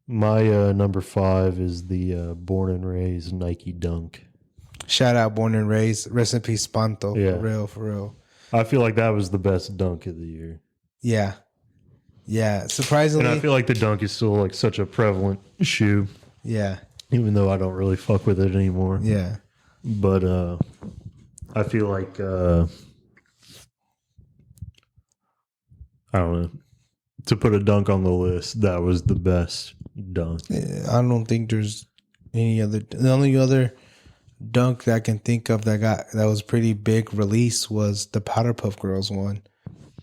My number 5 is the Born and Raised Nike Dunk. shout out Born and Raised. Rest in peace, Spanto. Yeah. For real. I feel like that was the best dunk of the year. Yeah. Yeah. Surprisingly. And I feel like the dunk is still like such a prevalent shoe, yeah. even though I don't really fuck with it anymore. Yeah. But I feel like I don't know. To put a dunk on the list, that was the best dunk. I don't think there's any other. The only other dunk that I can think of that was pretty big release was the Powder Puff Girls one,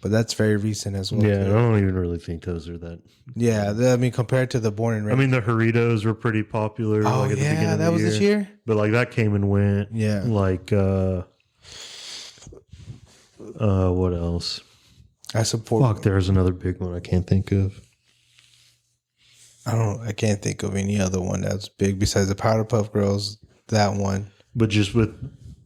but that's very recent as well. Yeah, I too. don't even really think those are that. Yeah. I mean, compared to the Born and I Raised. mean, the Doritos were pretty popular. Oh like, at the beginning yeah, of that the was this year. But like that came and went. Yeah. Like what else? I support. Fuck, there's another big one I can't think of. I can't think of any other one that's big besides the Powder Puff Girls. That one. But just with,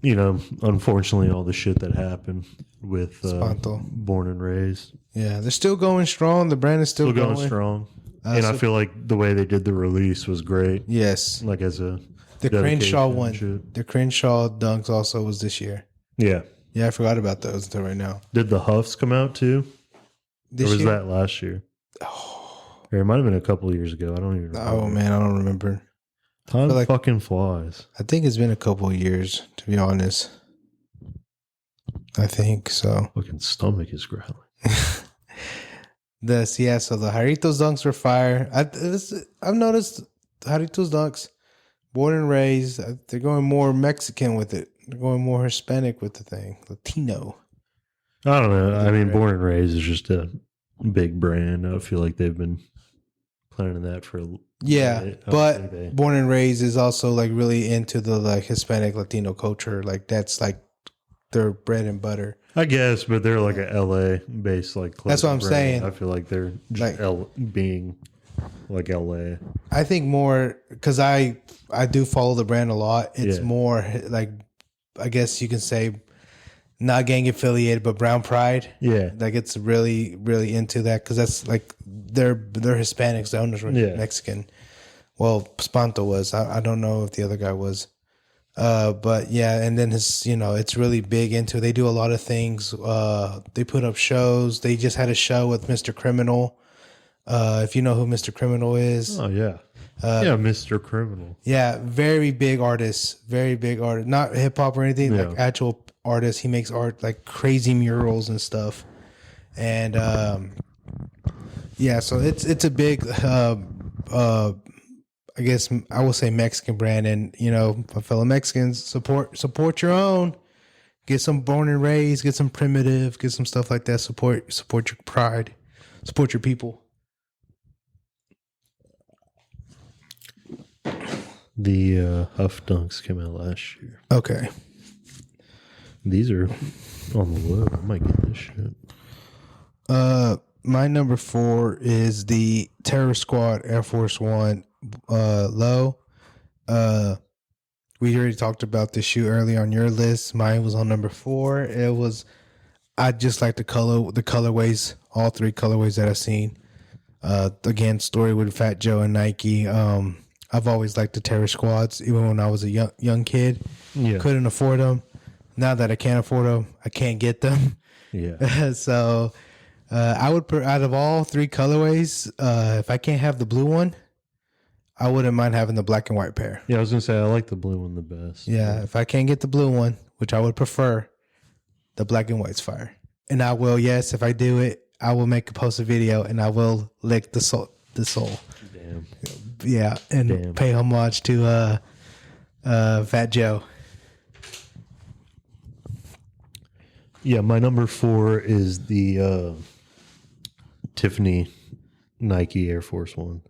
unfortunately, all the shit that happened with Spanto. Born and Raised. Yeah, they're still going strong. The brand is still Going strong. And I so- feel like the way they did the release was great. Yes. Like as a The dedication Crenshaw and one. shit. The Crenshaw dunks also was this year. Yeah. Yeah, I forgot about those until right now. Did the Huffs come out too? This or was year? that last year? Or it might have been a couple of years ago. I don't even remember. Oh man, I don't remember. Time feel like- fucking flies. I think it's been a couple of years, to be honest. I think so. Fucking stomach is growling. So the Jarritos dunks were fire. I've noticed Jarritos dunks, Born and Raised, they're going more Mexican with it. They're going more Hispanic with the thing, Latino. I don't know. I mean, Born and Raised is just a big brand. I feel like they've been planning that for. Yeah, I don't but think they- Born and Raised is also like really into the like Hispanic Latino culture. Like that's like their bread and butter. I guess, but they're like a LA based like. That's what I'm brand. saying. I feel like they're just being like LA. I think more because I do follow the brand a lot. It's Yeah. more like I guess you can say not gang affiliated, but Brown Pride. Yeah, Like it's really really into that because that's like they're Hispanics. The owners were Yeah. Mexican. Well, Spanto was. I don't know if the other guy was. But yeah, and then it's really big into. They do a lot of things. They put up shows. They just had a show with Mr. Criminal. If you know who Mr. Criminal is. Oh yeah, yeah, Mr. Criminal. Yeah, very big artist. Very big artist. Not hip hop or anything, like Yeah. actual artist. He makes art like crazy murals and stuff. And yeah, so it's a big I guess I will say Mexican brand, and my fellow Mexicans, support your own. Get some Born and Raised, get some Primitive, get some stuff like that. Support your pride, support your people. The Huff Dunks came out last year. Okay. These are on the low. I might get this shit. My number 4 is the Terror Squad Air Force One low. We already talked about this shoe earlier on your list. Mine was on number 4. I just like the colorways, all 3 colorways that I've seen. Again, story with Fat Joe and Nike. I've always liked the Terror Squads, even when I was a young kid. Yeah. Couldn't afford them. Now that I can't afford them, I can't get them. Yeah. So I would, out of all 3 colorways, if I can't have the blue one, I wouldn't mind having the black and white pair. Yeah, I was going to say, I like the blue one the best. Yeah, if I can't get the blue one, which I would prefer, the black and white's fire. And I will, yes, if I do it, I will post a video and I will lick the sole. Damn. Yeah, and pay homage to Fat Joe. Yeah, my number 4 is the Tiffany Nike Air Force One.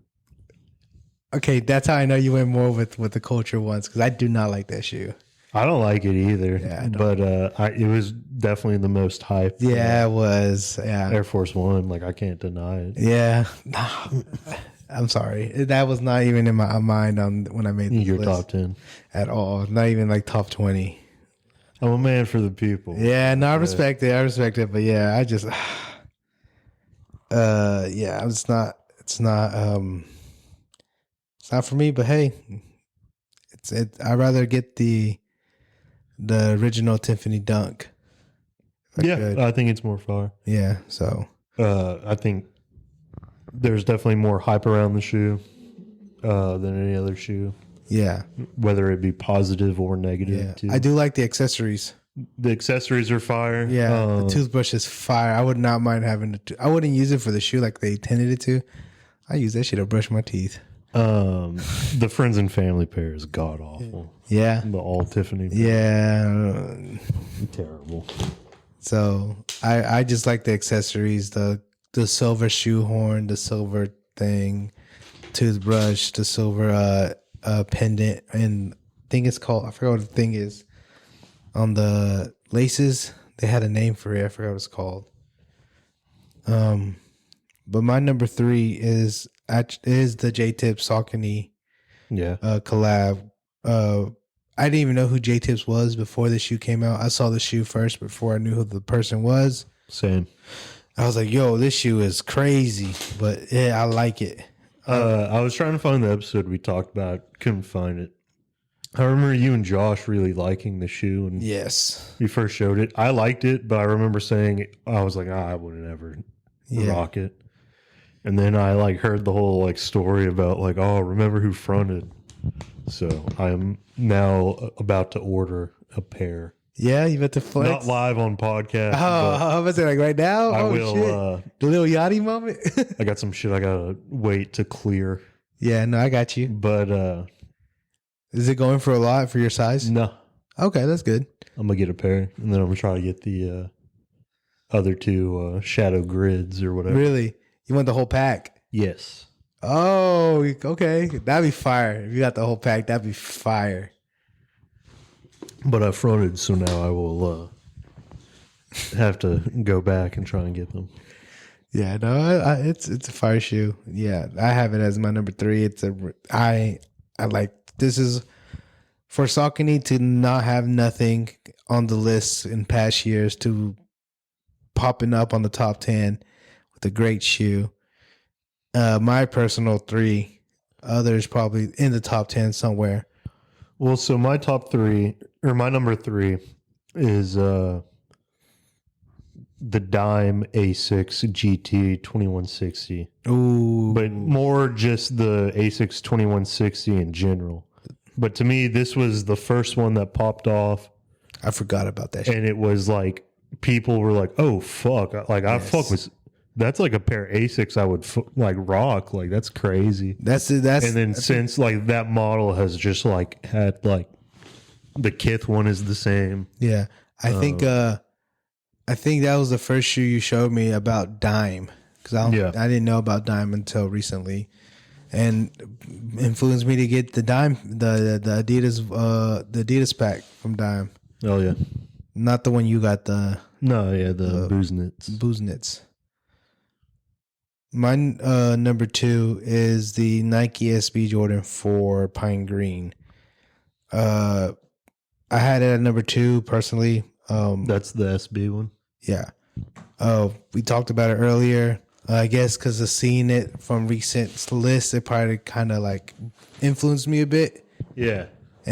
Okay, that's how I know you went more with the culture ones, because I do not like that shoe. I don't like it either, Yeah, but it was definitely the most hype. Yeah, it was. Yeah, Air Force One, like I can't deny it. yeah. I'm sorry, that was not even in my mind when I made this Your list top 10. at all. Not even like top 20. I'm a man for the people. Yeah, no, I respect it. But yeah, I just, yeah, it's not for me. But hey, I'd rather get the original Tiffany Dunk. I think it's more fire. Yeah, so I think there's definitely more hype around the shoe than any other shoe, yeah, whether it be positive or negative. yeah. Too. I do like the accessories. The accessories are fire. Yeah, the toothbrush is fire. I would not mind having I wouldn't use it for the shoe like they intended it to. I use that shit to brush my teeth. The Friends and Family pair is god awful. Yeah, The all Tiffany pair. yeah. Terrible. So I just like the accessories, the silver shoehorn, the silver thing, toothbrush, the silver pendant, and I think it's called, I forgot what the thing is on the laces. They had a name for it. I forgot what it's called. But my number 3 is the J-Tips Saucony Yeah. collab. I didn't even know who J-Tips was before the shoe came out. I saw the shoe first before I knew who the person was. Same. I was like, yo, this shoe is crazy, but yeah, I like it. I was trying to find the episode we talked about. Couldn't find it. I remember you and Josh really liking the shoe, and Yes. we first showed it. I liked it, but I remember saying, I was like, I wouldn't ever rock it. And then I like heard the whole like story about like, oh, remember who fronted. So I'm now about to order a pair. Yeah, you bet the flex. Not live on podcast. Oh, but I was like right now? I Oh, will. shit. The little Yachty moment? I got some shit I gotta wait to clear. Yeah, no, I got you. But Is it going for a lot for your size? no, Okay, that's good. I'm gonna get a pair, and then I'm gonna try to get the other 2 shadow grids or whatever. Really? You want the whole pack? Yes. Oh, okay. That'd be fire. If you got the whole pack, that'd be fire. But I fronted, so now I will have to go back and try and get them. Yeah, no, it's a fire shoe. Yeah, I have it as my number 3. I like, this is for Saucony to not have nothing on the list in past years to popping up on the top 10 with a great shoe. My personal 3, others probably in the top 10 somewhere. Well, so my top 3, or my number 3, is the Dime A6 GT 2160. Ooh, But more just the A6 2160 in general. But to me, this was the first one that popped off, I forgot about that shit. and it was like people were like, "Oh fuck!" Like I fuck with. That's like a pair of Asics I would like rock. Like that's crazy. That's And then since like that model has just like had like the Kith one is the same. Yeah, I think that was the first shoe you showed me about Dime, because I didn't know about Dime until recently, and influenced me to get the Dime, the Adidas pack from Dime. Oh yeah. Not the one you got, the No, yeah, the Booznits. Booznits. My number 2 is the Nike SB Jordan 4 Pine Green. I had it at number 2 personally. That's the SB one. Yeah. We talked about it earlier. I guess because of seeing it from recent lists, it probably kind of like influenced me a bit. Yeah.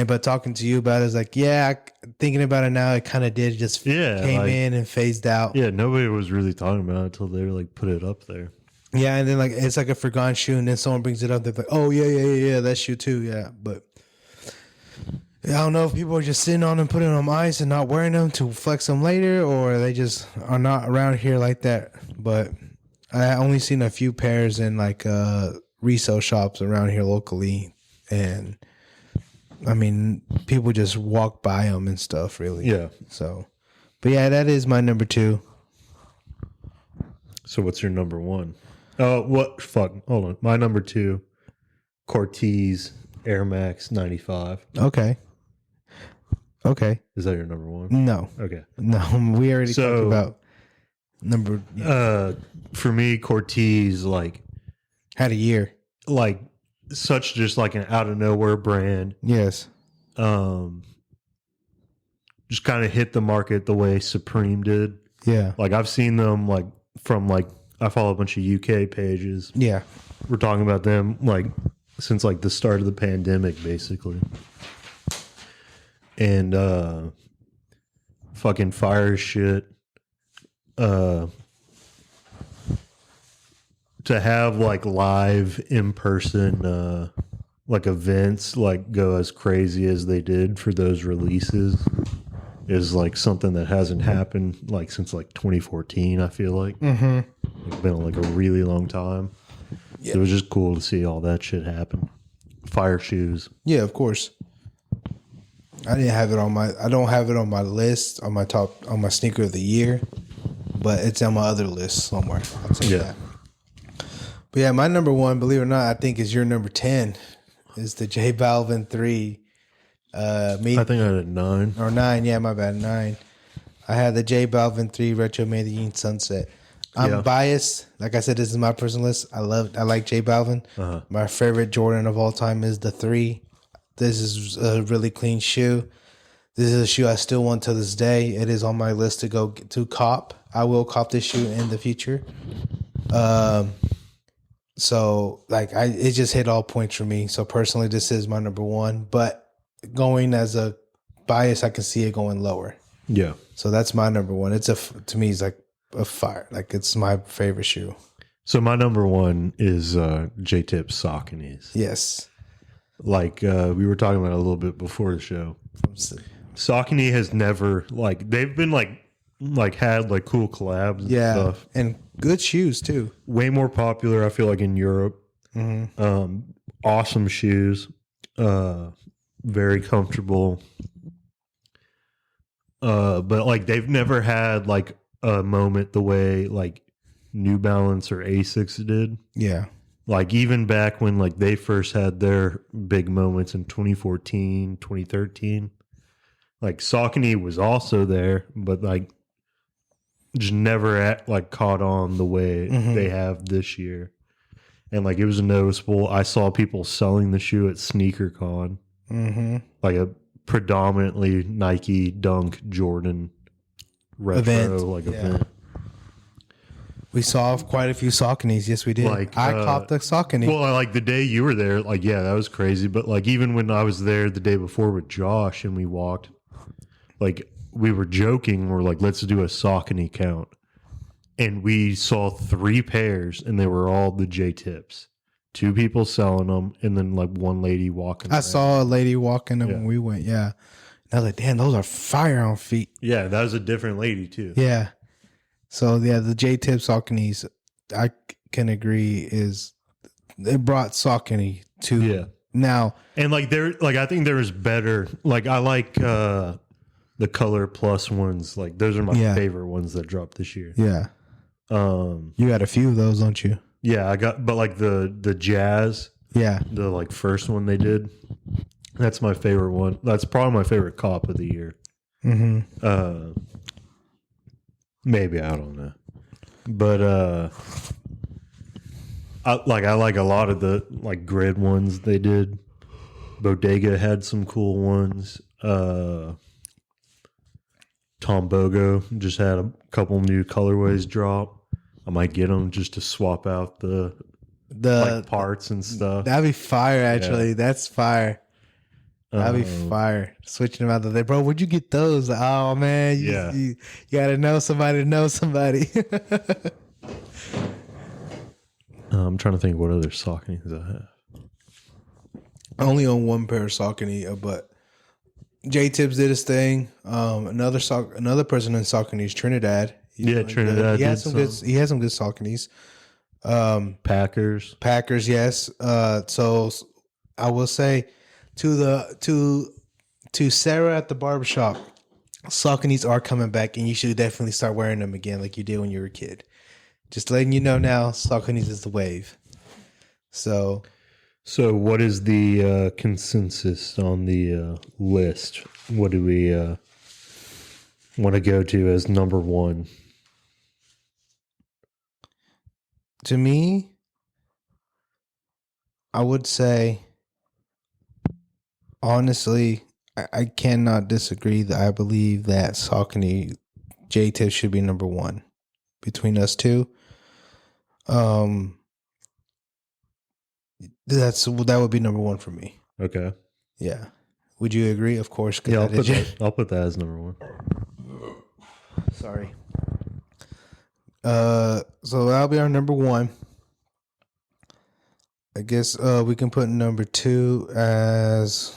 But talking to you about it, it's like, yeah, thinking about it now, it kind of did just came in and phased out. Yeah, nobody was really talking about it until they like put it up there. Yeah, and then like it's like a forgotten shoe, and then someone brings it up. They're like, "Oh yeah, that shoe too." Yeah, but I don't know if people are just sitting on them, putting them on ice, and not wearing them to flex them later, or they just are not around here like that. But I only seen a few pairs in like resale shops around here locally, and I mean, people just walk by them and stuff. Really, Yeah. So, but yeah, that is my number 2. So what's your number 1? Oh, what? Fuck. Hold on. My number 2, Cortez Air Max 95. Okay. Is that your number 1? No. Okay. No, we already talked about number. For me, Cortez Had a year. like such just like an out of nowhere brand. Yes. Just kind of hit the market the way Supreme did. Yeah. Like I've seen them like from like I follow a bunch of UK pages. Yeah. We're talking about them like since like the start of the pandemic, basically. And fucking fire shit. To have like live in person like events like go as crazy as they did for those releases is like something that hasn't happened like since like 2014. I feel like it's been like a really long time. Yeah. It was just cool to see all that shit happen. Fire shoes. Yeah, of course. I don't have it on my list on my sneaker of the year, but it's on my other list somewhere. I'll say that. But yeah, my number 1, believe it or not, I think is your number 10, is the J Balvin 3. I think I had 9 or 9. Yeah, my bad, 9. I had the J Balvin 3 Retro Medellin Sunset. I'm biased. Like I said, this is my personal list. I like J Balvin. My favorite Jordan of all time is the 3. This is a really clean shoe. This is a shoe I still want to this day. It is on my list to go to cop. I will cop this shoe in the future. So like it just hit all points for me. So personally, this is my number 1. But going as a bias, I can see it going lower. Yeah. So that's my number 1. To me, it's like a fire. Like it's my favorite shoe. So my number 1 is J-Tip Saucony's. Yes. Like we were talking about a little bit before the show. Saucony has never like they've been like had like cool collabs and stuff. And good shoes too. Way more popular, I feel like, in Europe. Awesome shoes. Very comfortable. But like they've never had like a moment the way like New Balance or Asics did. Yeah. Like even back when like they first had their big moments in 2014, 2013, like Saucony was also there, but like just never like caught on the way they have this year. And like it was noticeable. I saw people selling the shoe at SneakerCon, like a predominantly Nike Dunk Jordan retro event. We saw quite a few Sauconys. Yes, we did. Like, I copped the Saucony. Well, like the day you were there, like, yeah, that was crazy. But like even when I was there the day before with Josh and we walked, like we were joking, we're like, let's do a Saucony count. And we saw 3 pairs and they were all the J-Tips. 2 people selling them and then like 1 lady walking. I saw a lady walking them when we went. Yeah. And I was like, damn, those are fire on feet. Yeah, that was a different lady too. Yeah. So yeah, the J-Tip Sauconys, I can agree, it brought Saucony to now. And like I think there was better. Like I like the Color Plus ones. Like those are my favorite ones that dropped this year. Yeah. You got a few of those, don't you? Yeah, I got, but like the Jazz, Yeah. The like first one they did. That's my favorite one. That's probably my favorite cop of the year. Mm-hmm. Maybe, I don't know. But I like a lot of the like grid ones they did. Bodega had some cool ones. Tom Bogo just had a couple new colorways drop. I might get them just to swap out the like parts and stuff. That'd be fire, actually. That's fire. That'd be fire. Switching them out there. Bro, where'd you get those? Oh, man. You got to know somebody to know somebody. I'm trying to think what other Sauconys I have. Only on one pair of Saucony, but J-Tips did his thing. Another person in Saucony's Trinidad. Trinidad. He had some good. He had some good Sauconys. Packers, yes. So I will say to Sarah at the barbershop, Sauconys are coming back, and you should definitely start wearing them again, like you did when you were a kid. Just letting you know now, Sauconys is the wave. So what is the consensus on the list? What do we want to go to as number one? To me, I would say, honestly, I cannot disagree that I believe that Saucony J-Tip should be number one between us two. That would be number one for me. Okay. Yeah. Would you agree? Of course. Yeah, I'll put that as number one. Sorry. So that'll be our number one. I guess we can put number two as,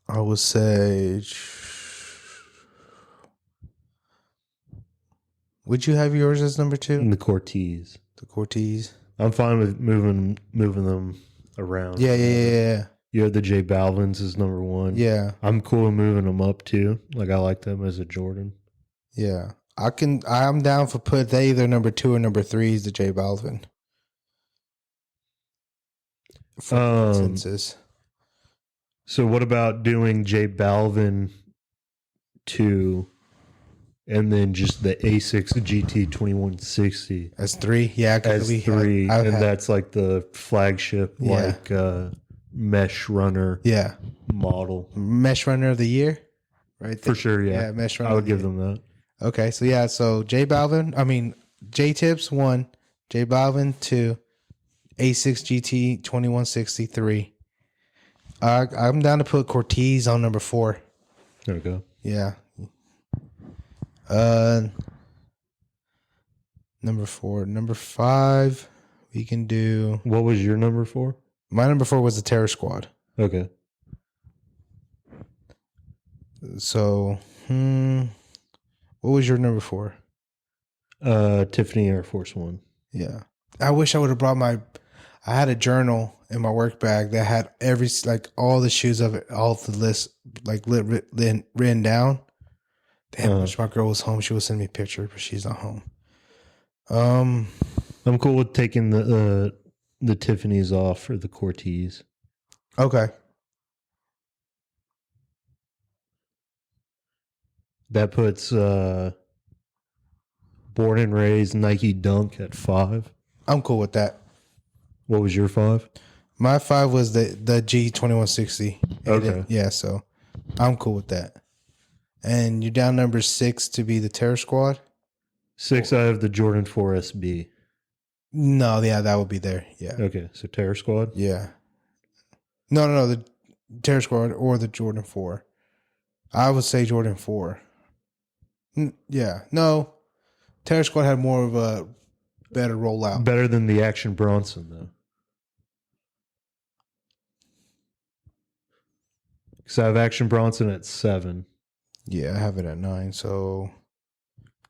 I would say, would you have yours as number two? And the Cortez. The Cortez. I'm fine with moving them around. Yeah. You have the J Balvin's as number one. Yeah. I'm cool with moving them up too. Like I like them as a Jordan. Yeah. I'm down for put they either number two or number three is the J Balvin. For consensus. So what about doing J Balvin 2 and then just the A6 GT 2160 as three? Yeah, as three, that's like the flagship, like mesh runner. Yeah, model mesh runner of the year, right? For sure. Yeah, mesh runner. I would give them that. Okay, so J Balvin. I mean J-Tips 1, J Balvin 2, A6 GT 2163. I'm down to put Cortez on number 4. There we go. Yeah. Number 4. Number 5, we can do. What was your number 4? My number 4 was the Terror Squad. Okay. So, what was your number 4? Tiffany Air Force One. Yeah. I wish I would have brought I had a journal in my work bag that had all the shoes of it, all the list, written down. Damn, I wish my girl was home. She would send me a picture, but she's not home. I'm cool with taking the Tiffany's off for the Cortez. Okay. That puts Born and Raised Nike Dunk at 5. I'm cool with that. What was your 5? My 5 was the G2160. Okay. Yeah, so I'm cool with that. And you're down number 6 to be the Terror Squad? 6, I have the Jordan 4 SB. No, yeah, that would be there. Yeah. Okay, so Terror Squad? Yeah. No, the Terror Squad or the Jordan 4. I would say Jordan 4. Yeah. No, Terror Squad had more of a better rollout. Better than the Action Bronson, though. Because I have Action Bronson at 7. Yeah, I have it at 9. So,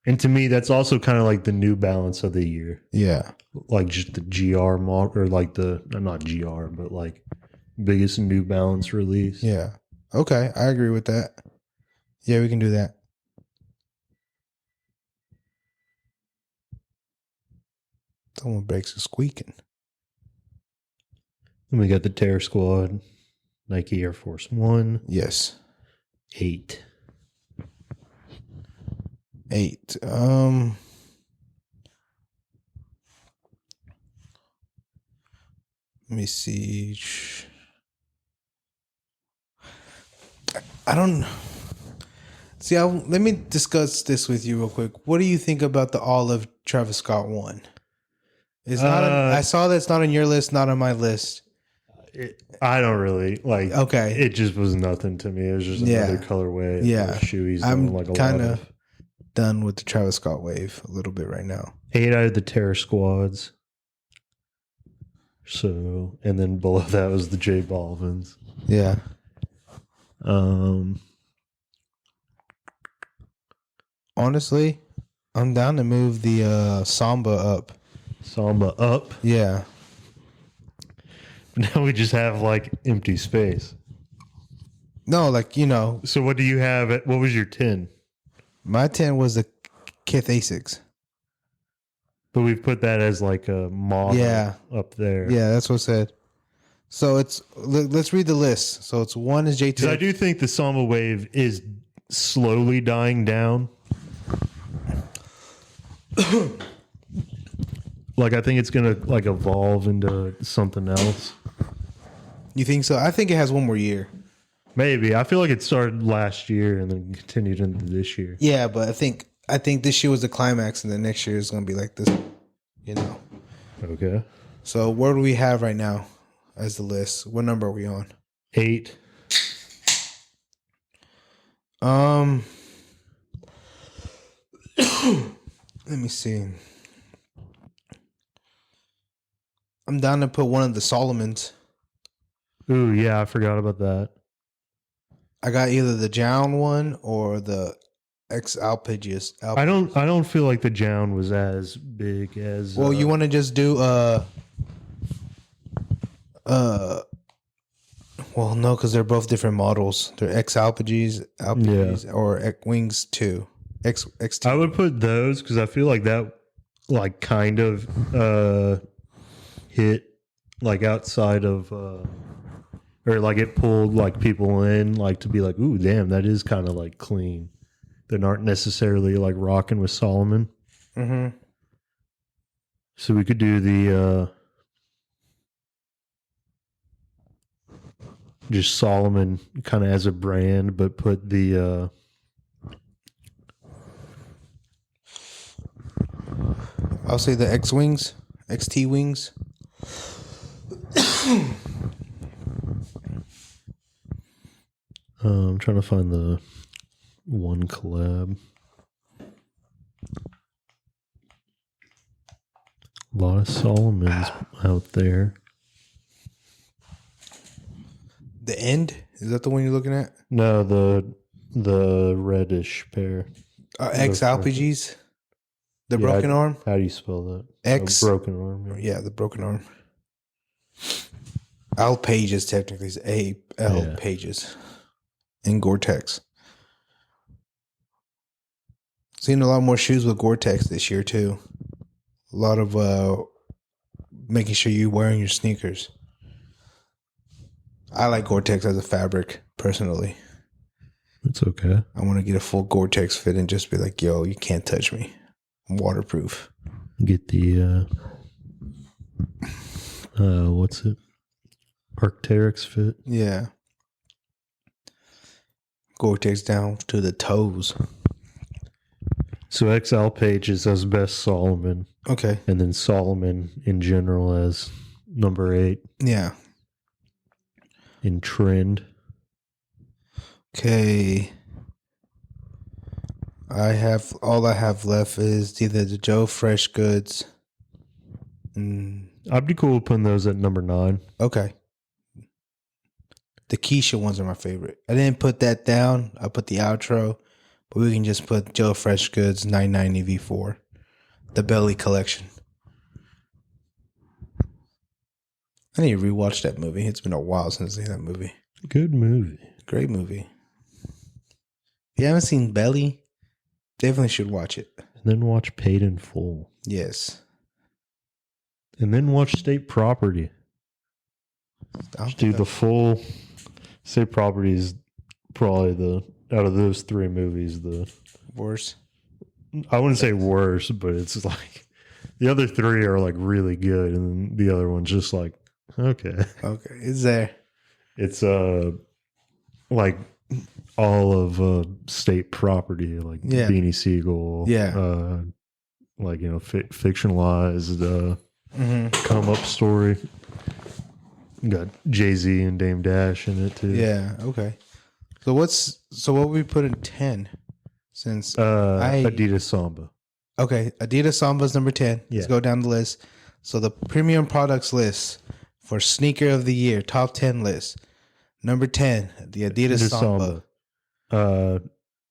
and to me, that's also kind of like the New Balance of the year. Yeah, like just the GR model, or like the not GR, but like biggest New Balance release. Yeah. Okay, I agree with that. Yeah, we can do that. Someone breaks a squeaking. And we got the Terror Squad, Nike Air Force One, Yes. 8. 8. Let me see. I don't see. Let me discuss this with you real quick. What do you think about the Olive Travis Scott one? It's not. I saw that's not on your list, not on my list. I don't really like. Okay. It just was nothing to me. It was just another colorway. Yeah. Shoeies. I'm like a kind lot of done with the Travis Scott wave a little bit right now. 8 out of the Terror Squads. So, and then below that was the J Balvins. Yeah. Honestly, I'm down to move the Samba up. Samba up. Yeah. Now we just have like empty space. No, like, So what do you have? What was your 10? my 10 was the Kith Asics. But we've put that as like a model up there. Yeah, that's what it said. So let's read the list. So it's 1 is Because I J2. do think the Samba wave is slowly dying down. Like I think it's gonna like evolve into something else. You think so? I think it has one more year. Maybe. I feel like it started last year and then continued into this year. Yeah, but I think this year was the climax, and then next year is going to be like this, Okay. So where do we have right now as the list? What number are we on? 8. Let me see. I'm down to put one of the Solomons. Ooh, yeah, I forgot about that. I got either the Jown one or the X Alpages. I don't feel like the Jown was as big as Well, you want to just do well, no, because they're both different models. They're X Alpages, or X Wings 2. XT. I would put those because I feel like that like kind of hit like outside of or like it pulled like people in like to be like, ooh, damn, that is kind of like clean. That aren't necessarily like rocking with Solomon. Mm-hmm. So we could do the just Solomon kind of as a brand, but put the I'll say the X Wings, XT Wings. I'm trying to find the one collab. A lot of Solomons out there. The End? Is that the one you're looking at? No, the reddish pair. X Alpages? The broken arm? How do you spell that? X. Broken arm. Yeah, the broken arm. Al Pages technically is AL Pages. In Gore-Tex. Seen a lot more shoes with Gore-Tex this year too. A lot of making sure you're wearing your sneakers. I like Gore-Tex as a fabric, personally. It's okay. I want to get a full Gore-Tex fit and just be like, yo, you can't touch me. I'm waterproof. Get the what's it? Arc'teryx fit. Yeah. Gore-Tex down to the toes. So XL Pages as best Solomon. Okay. And then Solomon in general as number 8 Yeah. in trend. Okay. All I have left is either the Joe Fresh Goods. I'd be cool with putting those at number 9. Okay. The Keisha ones are my favorite. I didn't put that down. I put the outro, but we can just put Joe Fresh Goods 990 V4, the Belly collection. I need to rewatch that movie. It's been a while since I've seen that movie. Good movie. Great movie. If you haven't seen Belly, definitely should watch it. And then watch Paid in Full. Yes. And then watch State Property. Dude, the full State Property is probably out of those three movies, the worse. I wouldn't say worse, but it's like the other three are like really good, and the other one's just like okay. Okay, it's there. It's like all of State Property, like Beanie Siegel, like fictionalized come up story. Got Jay-Z and Dame Dash in it too. Yeah. Okay. So what we put in 10? Since Adidas Samba. Okay, Adidas Samba's number 10. Let's go down the list. So the premium products list for sneaker of the year, top 10 list. Number 10, the Adidas Samba.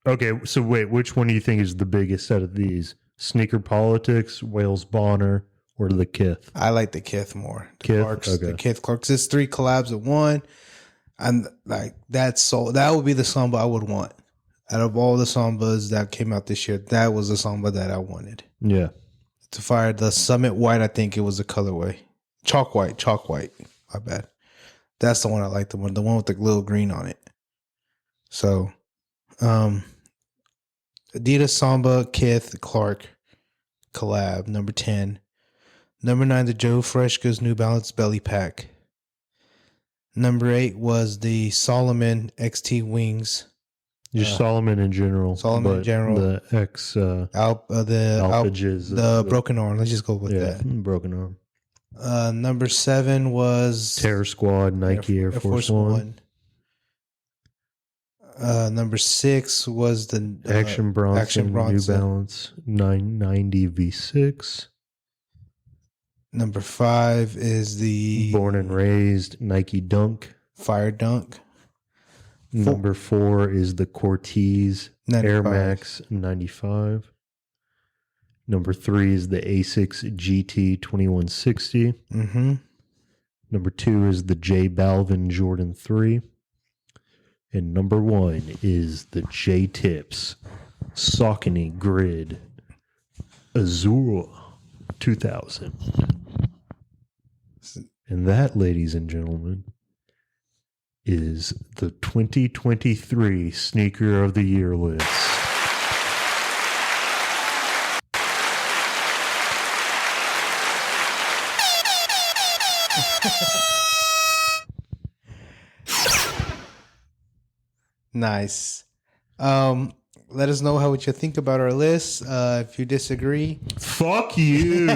Okay, so wait, which one do you think is the biggest out of these? Sneaker Politics, Wales Bonner, or the Kith? I like the Kith more. The Kith? Clarks, Okay. The Kith Clarks. It's 3 collabs at one. And like that would be the Samba I would want. Out of all the Sambas that came out this year, that was the Samba that I wanted. Yeah. To fire the Summit White, I think it was a colorway. Chalk white. My bad. That's the one I like, the one with the little green on it. So, Adidas Samba, Kith, Clark collab, number 10. Number 9, the Joe Freshgoods New Balance Belly Pack. Number 8 was the Solomon XT Wings. Just Solomon in general. Solomon in general. The X Alpages, the broken arm. Let's just go with that. Broken arm. Number 7 was Terror Squad, Nike Air Force One. Number 6 was the Action Bronson, New Balance 990 V6. Number 5 is the Born and Raised Nike Dunk. Fire Dunk. Number 4 is the Cortez 95. Air Max 95. Number 3 is the Asics GT 2160. Mm-hmm. Number 2 is the J Balvin Jordan 3. And number 1 is the J Tips Saucony Grid Azure 2000. And that, ladies and gentlemen, is the 2023 Sneaker of the Year list. Nice. Let us know what you think about our list. If you disagree, Fuck you.